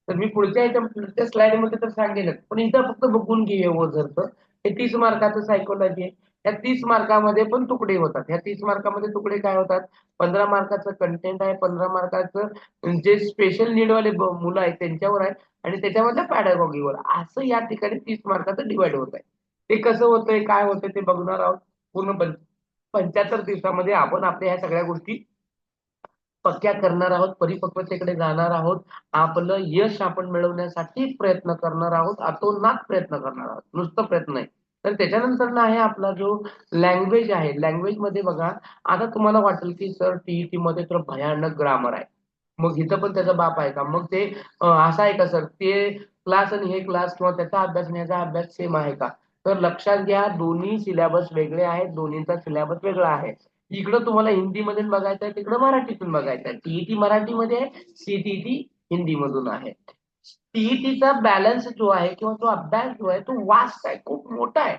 तर मी पुढच्या स्लाइड मध्ये तर सांगेलच, पण इथं फक्त बघून घे व्यवस्थित. हे 30 मार्काचं सायकोलॉजी आहे. या 30 मार्कामध्ये पण तुकडे होतात. या 30 मार्कामध्ये तुकडे काय होतात? 15 मार्काचं कंटेंट आहे, 15 मार्काचं जे स्पेशल नीड वाले मुलं आहेत त्यांच्यावर आहे आणि त्याच्यामधल्या पॅडागॉगीवर, असं या ठिकाणी 30 मार्काचं डिवाइड होत आहे. ते कसं होतंय, काय होतंय ते बघणार आहोत. पूर्ण 75 दिवसामध्ये आपण आपल्या ह्या सगळ्या गोष्टी पक्क्या करणार आहोत, परिपक्वतेकडे जाणार आहोत. आपलं यश आपण मिळवण्यासाठी प्रयत्न करणार आहोत, अतोनात प्रयत्न करणार आहोत, नुसतं प्रयत्न नाही. तर त्याच्यानंतर ना आहे आपला जो लँग्वेज आहे. लँग्वेज मध्ये बघा, आता तुम्हाला वाटेल की सर टीईटी मध्ये तर भयानक ग्रामर आहे, मग इथं पण त्याचा बाप आहे का? मग ते असं आहे का सर, ते क्लास आणि हे क्लास किंवा त्याचा अभ्यास आणि याचा अभ्यास सेम आहे का? तर लक्षात घ्या, दोन्ही सिलेबस वेगळे आहेत, दोन्हीचा सिलेबस वेगळा आहे. इकडं तुम्हाला हिंदीमधून बघायचं आहे, तिकडं मराठीतून बघायचं आहे. टीईटी मराठीमध्ये आहे, सीटीईटी हिंदीमधून आहे. टीईटीचा बॅलन्स जो आहे किंवा तो अभ्यास जो आहे तो वास्ट आहे, खूप मोठा आहे.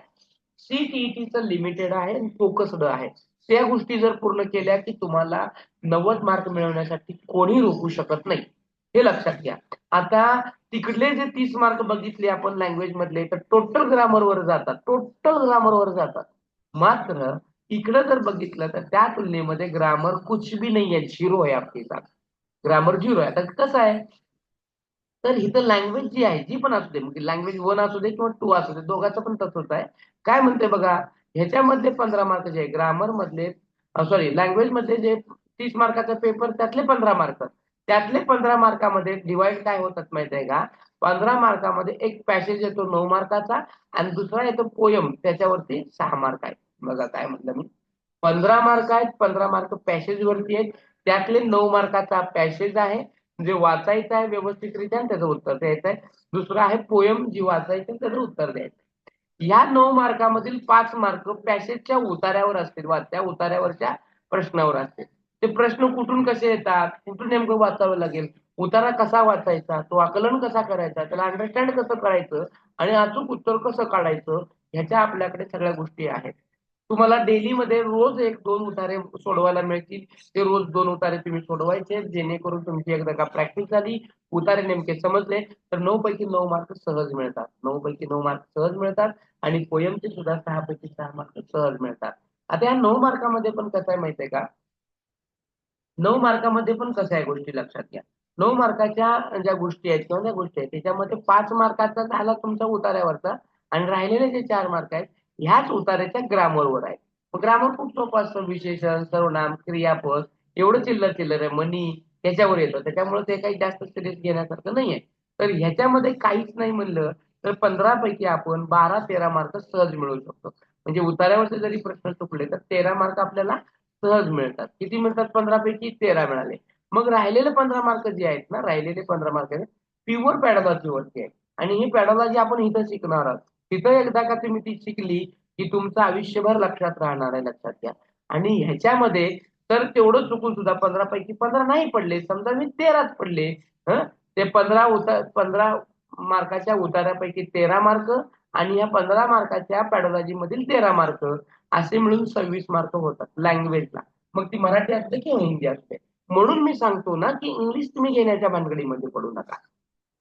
सीटीईटीचं लिमिटेड आहे आणि फोकस्ड आहे. त्या गोष्टी जर पूर्ण केल्या की तुम्हाला 90 मार्क मिळवण्यासाठी कोणी रोखू शकत नाही, हे लक्षात घ्या. आता तिकडले जे 30 मार्क बघितले आपण लँग्वेज मधले, तर टोटल ग्रामरवर जातात. मात्र इकडं जर बघितलं तर त्या तुलनेमध्ये ग्रामर कुछ भी नाही आहे, झिरो आहे. आपली ग्रामर झिरो आहे. आता कसं आहे, तर इथं लँग्वेज जी आहे जी पण असू दे, म्हणजे लँग्वेज 1 असू दे किंवा 2 असू दे, दोघांचं पण तसंच आहे. काय म्हणते बघा, ह्याच्यामधले 15 मार्क जे आहे ग्रामर मधले, सॉरी लँग्वेज मधले जे 30 मार्काचा पेपर त्यातले 15 मार्क, त्यातले 15 मार्कामध्ये डिवाइड काय होतात माहिती आहे का? 15 मार्कामध्ये एक पॅसेज येतो 9 मार्काचा आणि दुसरा येतो पोयम, त्याच्यावरती 6 मार्क आहेत. बघा काय म्हटलं मी, 15 मार्क आहेत, 15 मार्क पॅसेज वरती आहेत, त्यातले 9 मार्काचा पॅसेज आहे जे वाचायचं आहे व्यवस्थितरित्या आणि त्याचं उत्तर द्यायचं आहे. दुसरं आहे पोयम जी वाचायचं त्याचं उत्तर द्यायचं. या 9 मार्कामधील 5 मार्क पॅसेजच्या उतार्यावर असतील, त्या उतार्यावरच्या प्रश्नावर असतील. ते प्रश्न कुठून कसे येतात, कुठून नेमकं वाचावं लागेल, उतारा कसा वाचायचा, तो आकलन कसा करायचा, त्याला अंडरस्टँड कसं करायचं आणि अचूक उत्तर कसं काढायचं, ह्याच्या आपल्याकडे सगळ्या गोष्टी आहेत. तुम्हाला डेली मध्ये रोज 1-2 उतारे सोडवायला मिळतील. ते रोज 2 उतारे तुम्ही सोडवायचे, जेणेकरून तुमची एकदा का प्रॅक्टिस झाली, उतारे नेमके समजले, तर 9 पैकी 9 मार्क सहज मिळतात. 9 पैकी 9 मार्क सहज मिळतात आणि पोयमचे सुद्धा 6 पैकी 6 मार्क सहज मिळतात. आता या 9 मार्कामध्ये पण कसं आहे माहितीये का, 9 मार्कामध्ये पण कसं आहे गोष्टी लक्षात घ्या. 9 मार्काच्या ज्या गोष्टी आहेत किंवा त्या गोष्टी आहेत त्याच्यामध्ये 5 मार्काचा झाला तुमच्या उतार्यावरचा आणि राहिलेले जे 4 मार्क आहेत ह्याच उतार्याच्या ग्रामरवर आहे. ग्रामर खूप सोपं असतं, विशेषण, सर्वनाम, क्रियापद एवढं चिल्लर आहे, मनी त्याच्यावर येतं, त्याच्यामुळे ते काही जास्त सिरियस घेण्यासारखं नाहीये. तर ह्याच्यामध्ये काहीच नाही म्हणलं तर 15 पैकी आपण 12-13 मार्क सहज मिळवू शकतो. म्हणजे उतार्यावरचे जरी प्रश्न चुकले तर 13 मार्क आपल्याला सहज मिळतात. किती मिळतात? 15 पैकी 13 मिळाले. मग राहिलेले 15 मार्क जे आहेत ना, राहिलेले 15 मार्क प्युअर पॅडॉलॉजी वरती आहे आणि ही पॅडॉलॉजी आपण इथं शिकणार आहोत. तिथं एकदा का तुम्ही ती शिकली की तुमचं आयुष्यभर लक्षात राहणार आहे, लक्षात घ्या. आणि ह्याच्यामध्ये तर तेवढं चुकून सुद्धा 15 पैकी 15 नाही पडले, समजा मी 13च पडले, ते 15 मार्काच्या उतार्यापैकी 13 मार्क आणि या 15 मार्काच्या पॅडॉलॉजी मधील 13 मार्क असे मिळून 26 मार्क होतात लँग्वेजला. मग ती मराठी असते किंवा हिंदी असते. म्हणून मी सांगतो ना की इंग्लिश तुम्ही घेण्याच्या भानगडीमध्ये पडू नका.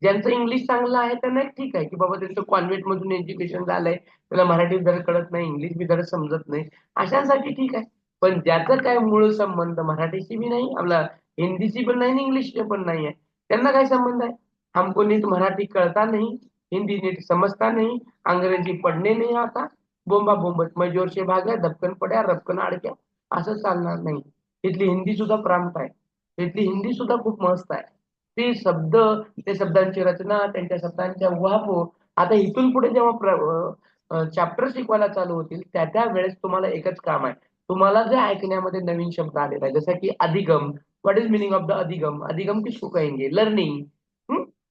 ज्यांचं इंग्लिश चांगलं आहे त्यांना ठीक आहे की बाबा त्यांचं कॉन्व्हेंट मधून एज्युकेशन झालंय, त्याला मराठी जर कळत नाही, इंग्लिश बी जर समजत नाही, अशांसाठी ठीक आहे. पण ज्याचं काय मूळ संबंध मराठीशी बी नाही, आपला हिंदीशी पण नाही, इंग्लिशशी पण नाही आहे, त्यांना काय संबंध आहे? हमको नीट मराठी कळता नहीं, हिंदी नीट समझता नहीं, अंग्रेजी पढ़ने नहीं आता, बोंबा बोंबट मैं जोर से भागा, धपकन पड्या, रपकन अडक्या, असं चालणार नाही. तिथली हिंदी सुद्धा प्रांत आहे, तिथली हिंदी सुद्धा खूप मस्त आहे. ते शब्द, ते शब्दांची रचना, त्यांच्या शब्दांच्या उहापोह, आता इथून पुढे जेव्हा चॅप्टर शिकवायला चालू होतील त्या वेळेस तुम्हाला एकच काम आहे, तुम्हाला जे ऐकण्यामध्ये नवीन शब्द आलेला आहे जसं की अधिगम, what is meaning of the अधिगम, अधिगम किसको कहेंगे, लर्निंग,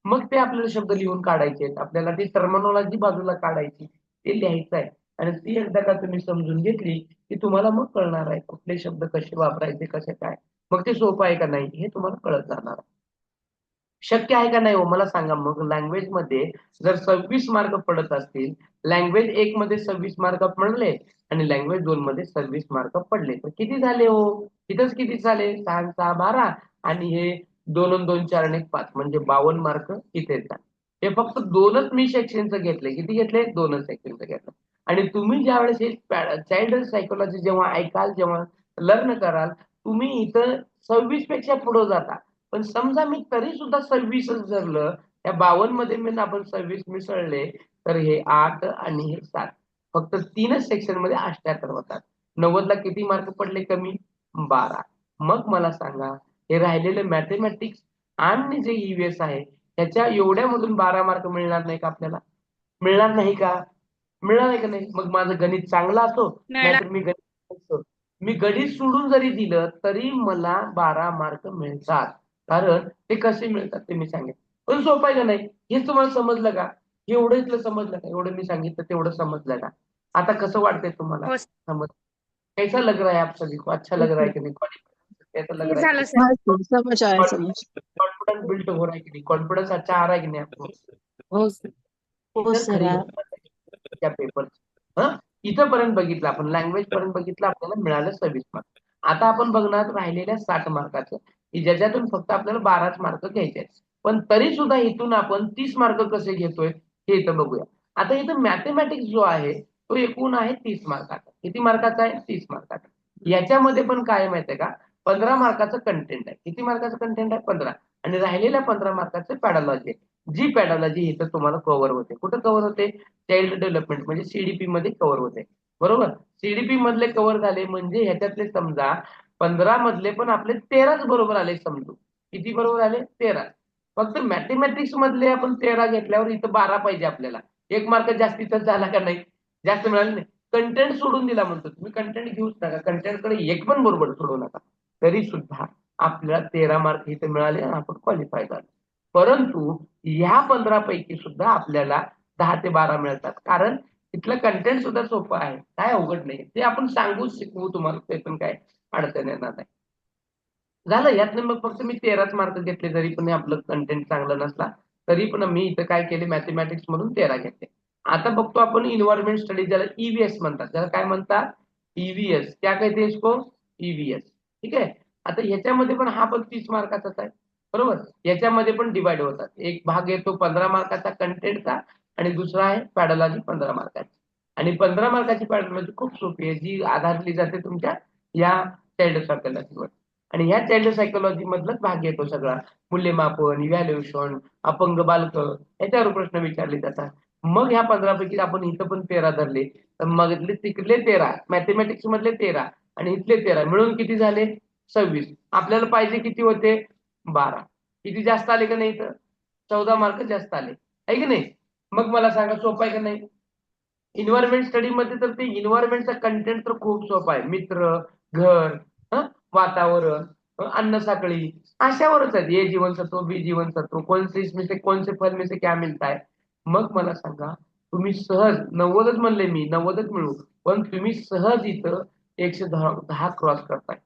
मग ते आपल्याला शब्द लिहून काढायचे आहेत, आपल्याला ती टर्मिनॉलॉजी बाजूला काढायची, ते लिहायचं आहे. आणि ती एकदा का तुम्ही समजून घेतली की तुम्हाला मग कळणार आहे कुठले शब्द कसे वापरायचे, कसे काय, मग ते सोपं आहे का नाही हे तुम्हाला कळत जाणार आहे. शक्य आहे का नाही हो मला सांगा. मग लँग्वेज मध्ये जर 26 मार्क पडत असतील, लँग्वेज 1 मध्ये 26 मार्क पडले आणि लँग्वेज 2 मध्ये 26 मार्क पडले, तर किती झाले हो? इथंच किती झाले? 6 6 12 आणि हे 2 आणि 2 4 आणि 1 5 म्हणजे 52 मार्क इथे येतात. हे फक्त 2च मी सेक्शनचं घेतले. किती घेतले? 2च सेक्शनचं घेतलं. आणि तुम्ही ज्यावेळेस हे चाइल्ड सायकोलॉजी जेव्हा ऐकाल, जेव्हा लर्न कराल, तुम्ही इथं 26 पेक्षा पुढे जाता. पण समजा मी तरी सुद्धा 26च धरलं, त्या 52 मध्ये मी आपण 26 मिसळले, तर हे 8 आणि हे 7 फक्त 3च सेक्शन मध्ये 78 होतात. 90 ला किती मार्क पडले कमी? 12. मग मला सांगा, हे राहिलेले मॅथेमॅटिक्स आणि जे ईव्हीएस आहे त्याच्या एवढ्यामधून 12 मार्क मिळणार नाही का आपल्याला? मिळणार नाही का? मिळणार आहे का नाही? मग माझं गणित चांगलं असो नाहीतर मी गणित सोडून जरी दिलं तरी मला 12 मार्क मिळतात. कारण ते कसे मिळतात ते मी सांगेन. पण सोपं आहे का नाही? हेच तुम्हाला समजलं का? एवढं इथलं समजलं का? एवढं मी सांगितलं तेवढं समजलं का? आता कसं वाटतंय तुम्हाला? हो. समज कैसा लग रहा है आप सभी को? अच्छा लग रहा है कि नहीं? कैसा लग रहा है? झालं सर. समझ आया समझ. कॉन्फिडेंस बिल्ड हो रहा है कि नहीं? कॉन्फिडेंस अच्छा आ रहा है कि नाही आपको? हो सर. हो ही तर सर. खरी घटना आहे त्या पेपरची. इथंपर्यंत बघितलं आपण, लँग्वेज पर्यंत बघितलं, आपल्याला मिळालं 26 मार्क. आता आपण बघणार राहिलेल्या 60 मार्काचं, की ज्याच्यातून फक्त आपल्याला 12च मार्क घ्यायचे आहेत. पण तरी सुद्धा इथून आपण 30 मार्क कसे घेतोय हे इथं बघूया. आता इथं मॅथमॅटिक्स जो आहे तो एकूण आहे 30 मार्काचा. किती मार्काचा आहे? 30 मार्काचा. याच्यामध्ये पण काय आहे माहितीये का, 15 मार्काचं कंटेंट आहे. किती मार्काचं कंटेंट आहे? 15. आणि राहिलेल्या 15 मार्काचं पॅडॉलॉजी आहे. जी पॅडॉलॉजी इथं तुम्हाला कव्हर होते. कुठं कव्हर होते? चाइल्ड डेव्हलपमेंट म्हणजे सीडीपी मध्ये कव्हर होते. बरोबर. सीडीपी मधले कव्हर झाले म्हणजे ह्याच्यातले समजा 15 मधले पण आपले 13च बरोबर आले समजू. किती बरोबर आले? 13. फक्त मॅथमॅटिक्स मधले आपण 13 घेतल्यावर इथं 12 पाहिजे आपल्याला. 1 मार्क जास्तीचाच झाला का नाही? जास्त मिळाले नाही. कंटेंट सोडून दिला म्हणतो. तुम्ही कंटेंट घेऊच नका. कंटेंटकडे एक पण बरोबर सोडू नका. तरी सुद्धा आपल्याला 13 मार्क इथे मिळाले आणि आपण क्वालिफाय झालो. परंतु ह्या 15 पैकी सुद्धा आपल्याला 10 ते 12 मिळतात. कारण इथलं कंटेंट सुद्धा सोपं आहे. काय अवघड नाही. ते आपण सांगूच शिकवू तुम्हाला. ते पण काय अडचण येणार नाही. झालं. यातनं मग फक्त मी 13च मार्क घेतले, जरी पण आपलं कंटेंट चांगलं नसला तरी पण मी इथं काय केले, मॅथमॅटिक्स मधून 13 घेतले. आता बघतो आपण इन्व्हायरमेंट स्टडीज, ज्याला ईव्हीएस म्हणतात. त्याला काय म्हणतात? ईव्हीएस. क्या कहते हैं इसको? ईव्हीएस. ठीक आहे. आता ह्याच्यामध्ये पण हा पण 30 मार्काचाच आहे. बरोबर. याच्यामध्ये पण डिवाइड होतात. एक भाग येतो 15 मार्काचा कंटेंटचा आणि दुसरा आहे पॅडॉलॉजी 15 मार्काची. आणि 15 मार्काची पॅडॉलॉजी खूप सोपी आहे, जी आधारली जाते तुमच्या या चाइल्ड सायकोलॉजीवर. आणि ह्या चाइल्ड सायकोलॉजी मधलाच भाग येतो सगळा. मूल्यमापन, इव्हॅल्युएशन, अपंग बालक याच्यावर प्रश्न विचारले जातात. मग ह्या 15 पैकी आपण इथं पण 13 धरले, तर मग तिकडले 13, मॅथमॅटिक्स मधले 13 आणि इथले 13 मिळून किती झाले? 26. आपल्याला पाहिजे किती होते? 12. किती जास्त आले का नाही? तर 14 मार्क जास्त आले आहे की नाही? मग मला सांगा, सोपं आहे का नाही? इन्व्हायरमेंट स्टडी मध्ये तर ते इन्व्हायरमेंटचा कंटेंट तर खूप सोपा आहे. मित्र, घर, वातावरण, अन्न साखळी अशावरच आहे. ए जीवनसत्व, बी जीवनसत्व, कौन से इसमें से कौन से फल में से क्या मिलता है. मग मला सांगा, तुम्ही सहज 90च म्हणले मी, 90च मिळू, पण तुम्ही सहज इथं 110 क्रॉस करताय.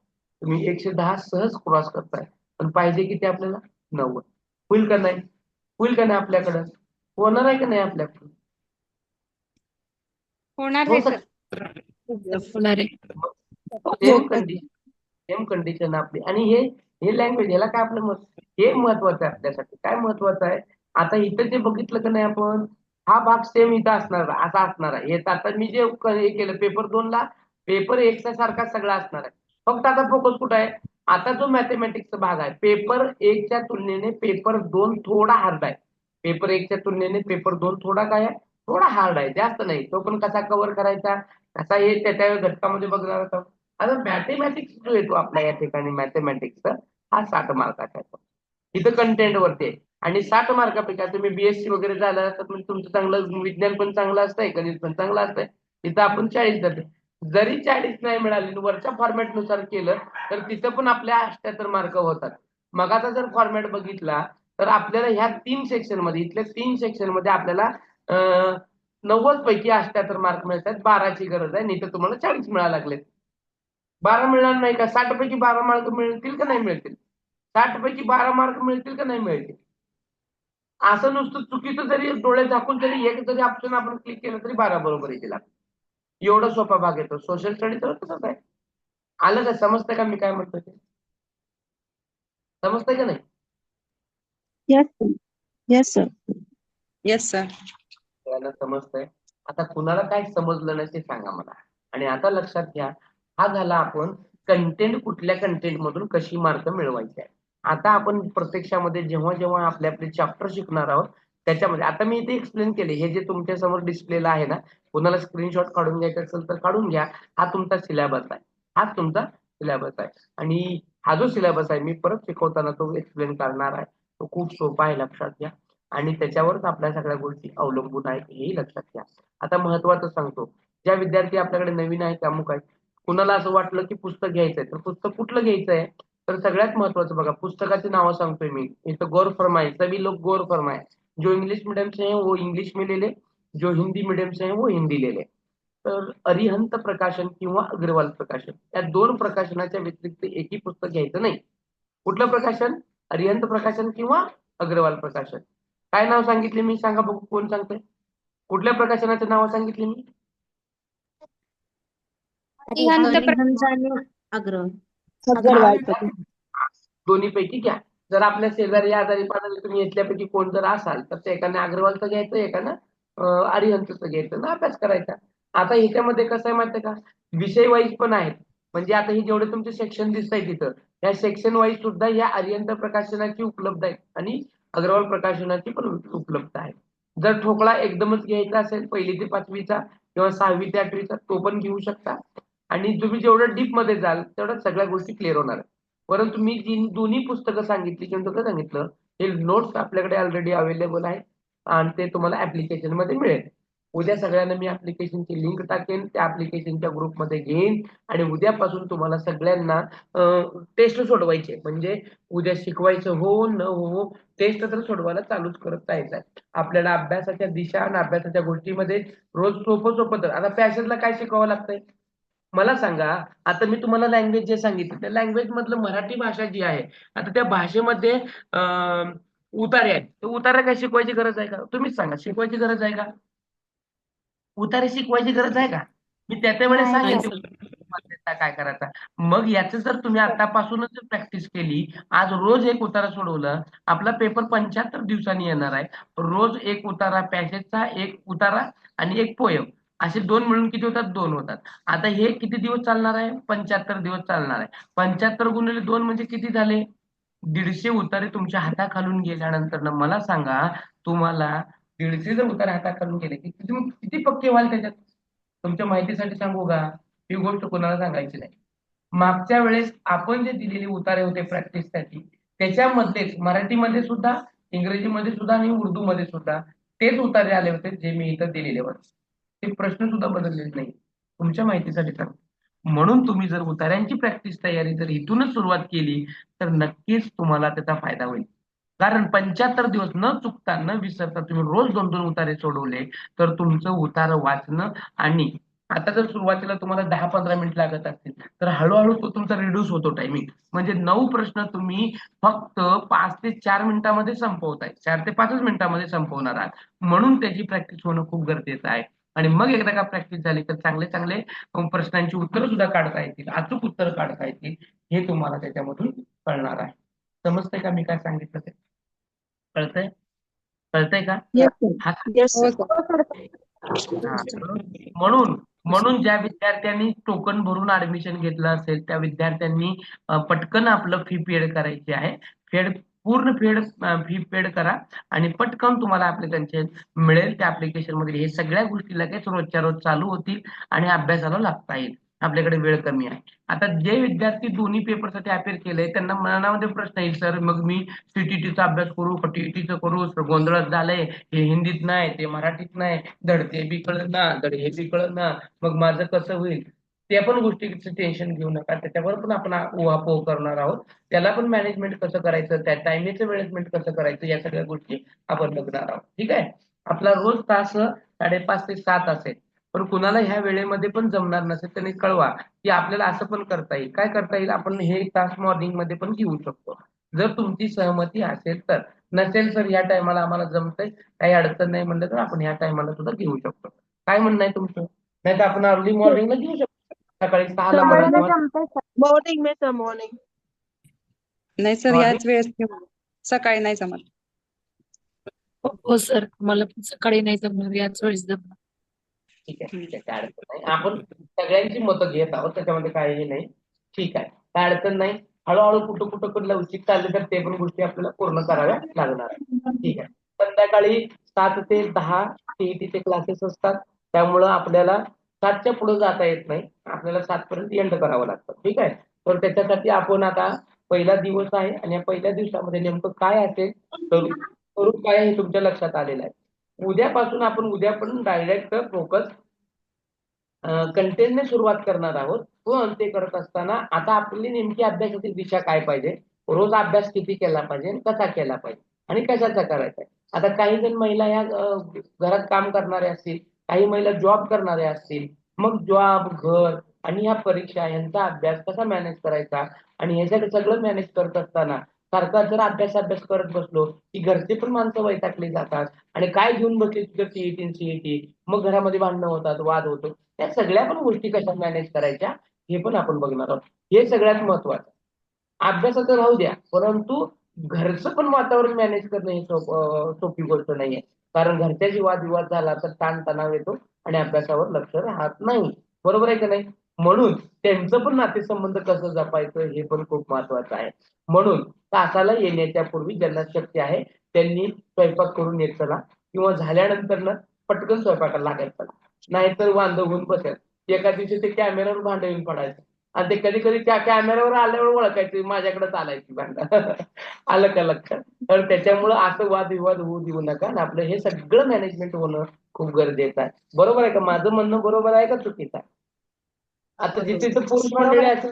तुम्ही 110 सहज क्रॉस करताय. पण पाहिजे किती आपल्याला? 90. होईल का नाही? होईल का नाही आपल्याकडं? होणार आहे का नाही आपल्याकडं? होणार हो आहे सर. सर. होणार आहे. सेम कंडिशन आपली. आणि हे लँग्वेज, ह्याला काय आपलं मत, हे महत्वाचं आहे आपल्यासाठी. काय महत्वाचं आहे? आता इथं जे बघितलं का नाही आपण, हा भाग सेम इथं असणार, असा असणार आहे. हे आता मी जे हे केलं पेपर 2 ला, पेपर 1 चा सारखा सगळा असणार आहे. फक्त आता फोकस कुठं आहे? आता जो मॅथमॅटिक्सचा भाग आहे, पेपर 1 च्या तुलनेने पेपर 2 थोडा हार्ड आहे. पेपर 1 च्या तुलनेने पेपर 2 थोडा काय आहे? थोडा हार्ड आहे, जास्त नाही. तो पण कसा कव्हर करायचा, कसा हे त्या घटकामध्ये बघणार आहोत. आता मॅथमॅटिक्स जो येतो आपल्या या ठिकाणी, मॅथमॅटिक्सचा हा 60 मार्काचा आहे. इथं कंटेंट वरती आहे. आणि 60 मार्कापैकी तुम्ही बीएससी वगैरे झालं तर म्हणजे तुमचं चांगलं विज्ञान पण चांगलं असतंय, गणित पण चांगलं असतंय. इथं आपण 40 धरले. जरी 40 नाही मिळाली, वरच्या फॉर्मॅट नुसार केलं तर तिथं पण आपल्या 78 मार्क होतात. मग आता जर फॉर्मॅट बघितला तर आपल्याला ह्या 3 सेक्शन मध्ये, इथल्या 3 सेक्शन मध्ये आपल्याला 90 पैकी 78 मार्क मिळतात. 12ची गरज आहे, नाही तर तुम्हाला 40 मिळायला लागलेत. 12 मिळणार नाही का? 60 पैकी 12 मार्क मिळतील का नाही मिळतील? 60 पैकी 12 मार्क मिळतील का नाही मिळतील? असं नुसतं चुकीचं जरी डोळे झाकून जरी एक जरी ऑप्शन आपण क्लिक केलं तरी 12 बरोबर येतील. एवढा सोपा भाग येतो. सोशल स्टडी तर तसंच आहे. आलं का? समजतंय का मी काय म्हणतोय ते? समजतंय का नाही? Yes sir. Yes sir. सगळ्यांना समजतंय. आता कुणाला काय समजलं नाही ते सांगा मला. आणि आता लक्षात घ्या, हा झाला आपण कंटेंट, कुठल्या कंटेंट मधून कशी मार्क मिळवायची आहे. आता आपण प्रत्यक्षामध्ये जेव्हा जेव्हा आपले चॅप्टर शिकणार आहोत त्याच्यामध्ये, आता मी इथे एक्सप्लेन केले, हे जे तुमच्या समोर डिस्प्लेला आहे ना, कोणाला स्क्रीनशॉट काढून घ्यायचा असेल तर काढून घ्या. हा तुमचा सिलेबस आहे. हाच तुमचा सिलेबस आहे. आणि हा जो सिलेबस आहे मी परत शिकवताना तो एक्सप्लेन करणार आहे. तो खूप सोपा आहे, लक्षात घ्या. आणि त्याच्यावरच आपल्या सगळ्या गोष्टी अवलंबून आहेत, हेही लक्षात घ्या. आता महत्वाचं सांगतो, ज्या विद्यार्थी आपल्याकडे नवीन आहेत, अमुक आहेत, कुणाला असं वाटलं की पुस्तक घ्यायचंय, तर पुस्तक कुठलं घ्यायचंय? तर सगळ्यात महत्वाचं बघा, पुस्तकाची नावं सांगतोय मी. इथं गौर फरमाए, सभी लोग गौर फरमाए. जो इंग्लिश मीडियम से है वो इंग्लिश में ले ले, जो हिंदी मीडियम से है वो हिंदी ले ले. तर अरिहंत प्रकाशन किंवा अग्रवाल प्रकाशन या दोन प्रकाशनाच्या व्यतिरिक्त एकही पुस्तक घ्यायचं नाही. कुठलं प्रकाशन? अरिहंत प्रकाशन किंवा अग्रवाल प्रकाशन. काय नाव सांगितले मी? सांगा बघू, कोण सांगतंय? कुठल्या प्रकाशनाचे नाव सांगितले मी? अरिहंत आणि अग्रवाल. दोन्ही पैकी घ्या. जर आपल्या शेजारी आजारी पाजारी तुम्ही इथल्यापैकी कोण जर असाल तर त्या एकाने अग्रवालचं घ्यायचं, एकानं अरिहंतचं घ्यायचं ना अभ्यास करायचा. आता ह्याच्यामध्ये कसं आहे माहितीये का, विषय वाईज पण आहेत. म्हणजे आता हे जेवढे तुमचे सेक्शन दिसत आहे तिथं, या सेक्शन वाईज सुद्धा या अरिहंत प्रकाशनाची उपलब्ध आहेत आणि अग्रवाल प्रकाशनाची पण उपलब्ध आहे. जर ठोकळा एकदमच घ्यायचा असेल 1ली ते 5वीचा किंवा 6वी ते 8वीचा तो पण घेऊ शकता. आणि तुम्ही जेवढं डीप मध्ये जाल तेवढ्या सगळ्या गोष्टी क्लिअर होणार आहेत. परंतु मी जी दोन्ही पुस्तकं सांगितली किंवा सांगितलं हे नोट्स आपल्याकडे ऑलरेडी अवेलेबल आहे आणि ते तुम्हाला ऍप्लिकेशन मध्ये मिळेल. उद्या सगळ्यांना मी ऍप्लिकेशनची लिंक टाकेन, त्या ऍप्लिकेशनच्या ग्रुपमध्ये घेईन आणि उद्यापासून तुम्हाला सगळ्यांना टेस्ट सोडवायचे. म्हणजे उद्या शिकवायचं हो न हो टेस्ट तर सोडवायला चालूच करत जायचं आहे. आपल्याला अभ्यासाच्या दिशा आणि अभ्यासाच्या गोष्टीमध्ये रोज सोपं तर आता पॅसेजला काय शिकवावं लागतंय मला सांगा. आता मी तुम्हाला लँग्वेज जे सांगितलं त्या लँग्वेज मधलं मराठी भाषा जी आहे, आता त्या भाषेमध्ये उतारे आहेत. तर उतारे काय शिकवायची गरज आहे का? तुम्हीच सांगा, शिकवायची गरज आहे का? उतारे शिकवायची गरज आहे का? मी त्या वेळेस सांगितलं काय करायचा. मग याचं जर तुम्ही आतापासूनच प्रॅक्टिस केली, आज रोज एक उतारा सोडवलं, आपला पेपर 75 दिवसांनी येणार आहे. रोज एक उतारा, पॅसेजचा एक उतारा आणि एक पोयम, असे 2 मिळून किती होतात? 2 होतात. आता हे किती दिवस चालणार आहे? 75 दिवस चालणार आहे. 75 गुणिले 2 म्हणजे किती झाले? 150 उतारे तुमच्या हाताखालून गेल्यानंतर मला सांगा, तुम्हाला 150 जर उतारे हाताखालून गेले की तुम्ही किती पक्के व्हाल त्याच्यात? तुमच्या माहितीसाठी सांगू का, ही गोष्ट कोणाला सांगायची नाही. मागच्या वेळेस आपण जे दिलेले उतारे होते प्रॅक्टिससाठी, त्याच्यामध्येच मराठीमध्ये सुद्धा, इंग्रजीमध्ये सुद्धा आणि उर्दूमध्ये सुद्धा तेच उतारे आले होते जे मी इथं दिलेले होते. ते प्रश्न सुद्धा बदललेले नाही. तुमच्या माहितीसाठी सांगतो. म्हणून तुम्ही जर उतार्यांची प्रॅक्टिस तयारी जर इथूनच सुरुवात केली तर नक्कीच तुम्हाला त्याचा फायदा होईल. कारण 75 दिवस न चुकता न विसरता तुम्ही रोज 2-2 उतारे सोडवले तर तुमचं उतारं वाचणं आणि आता जर सुरुवातीला तुम्हाला 10-15 मिनिट लागत असतील तर हळूहळू तो तुमचा रिड्यूस होतो टायमिंग. म्हणजे 9 प्रश्न तुम्ही फक्त 5 ते 4 मिनिटांमध्ये संपवताय, 4 ते 5 मिनिटांमध्ये संपवणार आहात. म्हणून त्याची प्रॅक्टिस होणं खूप गरजेचं आहे. आणि मग एकदा का प्रॅक्टिस झाली तर चांगले चांगले प्रश्नांची उत्तरं सुद्धा काढता येतील, अचूक उत्तर काढता येतील, हे तुम्हाला त्याच्यामधून कळणार आहे. समजतंय का मी काय सांगितलं ते? कळतंय? कळतंय का? म्हणून ज्या विद्यार्थ्यांनी टोकन भरून ऍडमिशन घेतलं असेल त्या विद्यार्थ्यांनी पटकन आपलं फी पेड करायची आहे. पूर्ण फी पेड करा आणि पटकन तुम्हाला ऍप्लिकेशन मिळेल. त्या ऍप्लिकेशन मध्ये हे सगळ्या गोष्टी लगेच रोजच्या रोज चालू होतील आणि अभ्यासाला लागता येईल. आपल्याकडे वेळ कमी आहे. आता जे विद्यार्थी दोन्ही पेपरसाठी अपेअर केले त्यांना मनामध्ये प्रश्न येईल, सर मग मी सीटीटीचा अभ्यास करू का टीईटीचा करू? गोंधळात झालंय, हे हिंदीत नाही ते मराठीत नाही, धड ते बी कळना धड हे बी कळना, मग माझं कसं होईल? त्या पण गोष्टीचं टेन्शन घेऊ नका. त्याच्यावर पण आपण उहापोह करणार आहोत. त्याला पण मॅनेजमेंट कसं करायचं, त्या टायमिंगचं मॅनेजमेंट कसं करायचं, या सगळ्या गोष्टी आपण बघणार आहोत. ठीक आहे. आपला रोज तास 5:30 ते 7 असेल. पण कुणाला ह्या वेळेमध्ये पण जमणार नसेल त्यांनी कळवा की आपल्याला असं पण करता येईल. काय करता येईल? आपण हे तास मॉर्निंग मध्ये पण घेऊ शकतो जर तुमची सहमती असेल तर. नसेल सर ह्या टायमाला आम्हाला जमतंय, काही अडचण नाही म्हणलं तर आपण ह्या टायमाला सुद्धा घेऊ शकतो. काय म्हणणं आहे तुमचं? नाही तर आपण अर्ली मॉर्निंगला घेऊ शकतो, सकाळी 6ला म्हणा किंवा मॉर्निंग. नाही सर, Morning? याच वेळेस घेऊ. सकाळी नाही जमत. हो सर, मला पण सकाळी नाही जमणार, याच वेळेस जमणार. ठीक आहे, काय अडचण नाही. आपण सगळ्यांची मतं घेत आहोत, त्याच्यामध्ये काही नाही. ठीक आहे, काय अडचण नाही. हळूहळू कुठं लवचिक चालले तर ते पण गोष्टी आपल्याला पूर्ण कराव्या लागणार आहे. ठीक आहे. संध्याकाळी 7 ते 10 टीईटीचे क्लासेस असतात. त्यामुळं आपल्याला 7च्या पुढे जाता येत नाही. आपल्याला 7 पर्यंत एंड करावं लागतं. ठीक आहे. तर त्याच्यासाठी आपण आता पहिला दिवस आहे आणि या पहिल्या दिवसामध्ये नेमकं काय असेल स्वरूप काय हे तुमच्या लक्षात आलेलं आहे. उद्यापासून आपण पण डायरेक्ट फोकस कंटेंटने सुरुवात करणार आहोत. पण ते करत असताना आता आपली नेमकी अभ्यासाची दिशा काय पाहिजे, रोज अभ्यास किती केला पाहिजे, कसा केला पाहिजे आणि कशाचा करायचा आहे. आता काही जण महिला या घरात काम करणाऱ्या असतील, काही महिला जॉब करणाऱ्या असतील, मग जॉब, घर आणि ह्या परीक्षा यांचा अभ्यास कसा मॅनेज करायचा आणि हे सगळं मॅनेज करत असताना सारखा जर अभ्यास करत बसलो की घरचे पण माणसं वैतागली जातात आणि काय घेऊन बसले तुझं सीईटी सीईटी, मग घरामध्ये भांडणं होतात, वाद होतो. त्या सगळ्या पण गोष्टी कशा मॅनेज करायच्या हे पण आपण बघणार आहोत. हे सगळ्यात महत्वाचं. अभ्यासाचं राहू द्या, परंतु घरचं पण वातावरण मॅनेज करणं ही सोपी गोष्ट नाहीये. कारण घरच्याशी वादविवाद झाला तर ताणतणाव येतो आणि अभ्यासावर लक्ष राहत नाही. बरोबर आहे का नाही? म्हणून त्यांचं पण नातेसंबंध कसं जपायचं हे पण खूप महत्वाचं आहे. म्हणून तासाला येण्याच्या पूर्वी ज्यांना शक्य आहे त्यांनी स्वयंपाक करून येत चला किंवा झाल्यानंतर पटकन स्वयंपाकाला लागायचं. नाहीतर वांदं होऊन बसेल. एका दिवशी ते कॅमेऱ्यावर भांडं येऊन पडायचं आणि ते कधी कधी त्या कॅमेऱ्यावर आल्यावर ओळखायचं माझ्याकडे चालायची भांडण. आलं का लक्षात? तर त्याच्यामुळं असं वादविवाद होऊ देऊ नका आणि आपलं हे सगळं मॅनेजमेंट होणं खूप गरजेचं आहे. बरोबर आहे का? माझं म्हणणं बरोबर आहे का चुकीचं आहे? आता जिथे पुरुष मंडळी असतात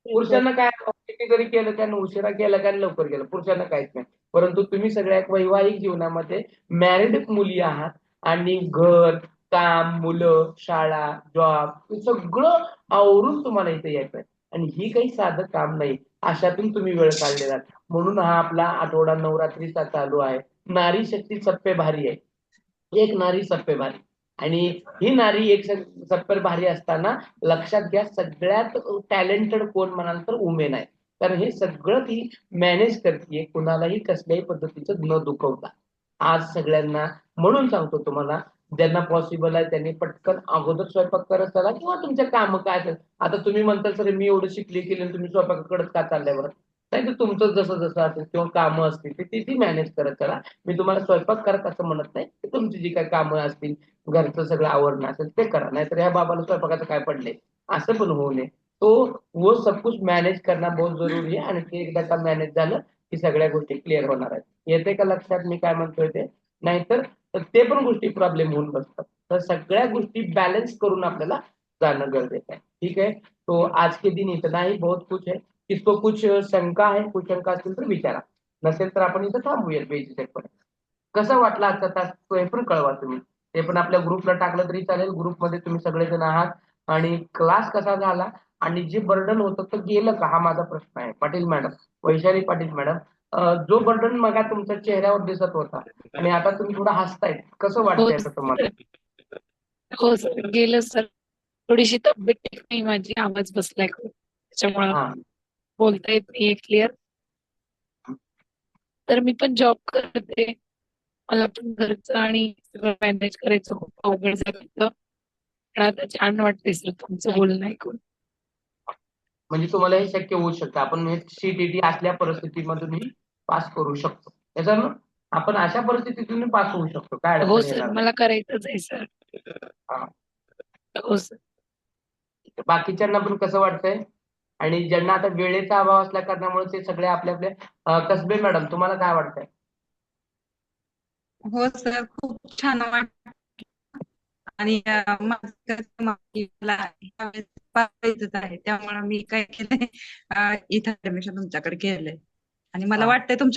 पुरुषांना काय किती जरी केलं त्यानं उशिरा केलं काय लवकर केलं पुरुषांना काहीच नाही. परंतु तुम्ही सगळ्या वैवाहिक जीवनामध्ये मॅरिड मुली आहात आणि घर, काम, मुलं, शाळा, जॉब हे सगळं आवरून तुम्हाला इथे यायचंय आणि ही काही साधं काम नाही. अशातून तुम्ही वेळ काढलेला. म्हणून हा आपला आठवडा नवरात्रीचा चालू आहे. नारी शक्ती सप्पे भारी आहे. एक नारी सप्पे भारी आणि ही नारी एक सप्पर भारी असताना लक्षात घ्या सगळ्यात टॅलेंटेड कोण म्हणाल तर वुमेन आहे. कारण हे सगळं ती मॅनेज करते कुणालाही कसल्याही पद्धतीचं न दुखवता. आज सगळ्यांना म्हणून सांगतो तुम्हाला ज्यांना पॉसिबल आहे त्यांनी पटकन अगोदर स्वयंपाक करत चला किंवा तुमच्या काम काय असेल. आता तुम्ही म्हणता सर मी एवढं शिकले केले आणि तुम्ही स्वयंपाकाकडे का चालल्यावर नाही तर तुमचं जसं जसं असेल किंवा कामं असतील ते ती मॅनेज करत चला. मी तुम्हाला स्वयंपाक करत असं म्हणत नाही. तुमची जी काही कामं असतील घरचं सगळं आवरणं असेल ते करा. नाहीतर ह्या बाबाला स्वयंपाकाचं काय पडलंय असं पण होऊ नये. तो वो सब कुछ मॅनेज करणं बहुत जरुरी आहे आणि ते एकदा का मॅनेज झालं की सगळ्या गोष्टी क्लिअर होणार आहेत. येते का लक्षात मी काय म्हणतोय ते? नाहीतर ते पण गोष्टी प्रॉब्लेम होऊन बसतात. तर सगळ्या गोष्टी बॅलन्स करून आपल्याला जाणं गरजेचं आहे. ठीक आहे. तो आज के दिन इतना ही बहुत कुछ है. किसको कुछ शंका है कुछ शंका असतील तर विचारा. नसेल तर आपण इथं थांबूयात बेझिकपणे. कसं वाटलं आजचा तास हे पण कळवा तुम्ही. ते पण आपल्या ग्रुपला टाकलं तरी चालेल. ग्रुपमध्ये तुम्ही सगळेजण आहात आणि क्लास कसा झाला आणि जे बर्डन होतं तर गेलं का हा माझा प्रश्न आहे. पाटील मॅडम, वैशाली पाटील मॅडम, जो बर्डन मग तुमच्या चेहऱ्यावर दिसत होता आणि आता तुम्ही थोडं हसतायत कसं हो वाटतंय आता तुम्हाला? हो सर गेलं सर. थोडीशी तब्येत ठीक नाही माझी, आवाज बसलाय खूप त्याच्यामुळं हा बोलता येत नाहीये क्लिअर. तर मी पण जॉब करते. मला पण घरचं आणि सगळं मॅनेज करायचं खूप अवघड जातं. पण आता छान वाटतंय सर तुमचं बोलणं ऐकून. म्हणजे तुम्हाला हे शक्य होऊ शकतं. आपण हे सीटीटी असल्या परिस्थितीमधूनही पास करू शकतो. त्याच्यानं आपण अशा परिस्थितीतून पास होऊ शकतो. काय हो अडचण सर येणार नाही. मला करायचंच आहे सर. हा. हो सर. बाकीच्यांना पण कसं वाटतंय? आणि ज्यांना आता वेळेचा अभाव असल्या कारणामुळे ते सगळे आपल्या आपल्या कसबे मॅडम तुम्हाला काय वाटतंय? हो सर खूप छान वाटतं आणि माझं कसं मला ह्यावेळेस पाहायचंच आहे त्यामुळे मी काय केलंय इथं ऍडमिशन तुमच्याकडे केलंय आणि मला हा. वाटतंय तुमच्या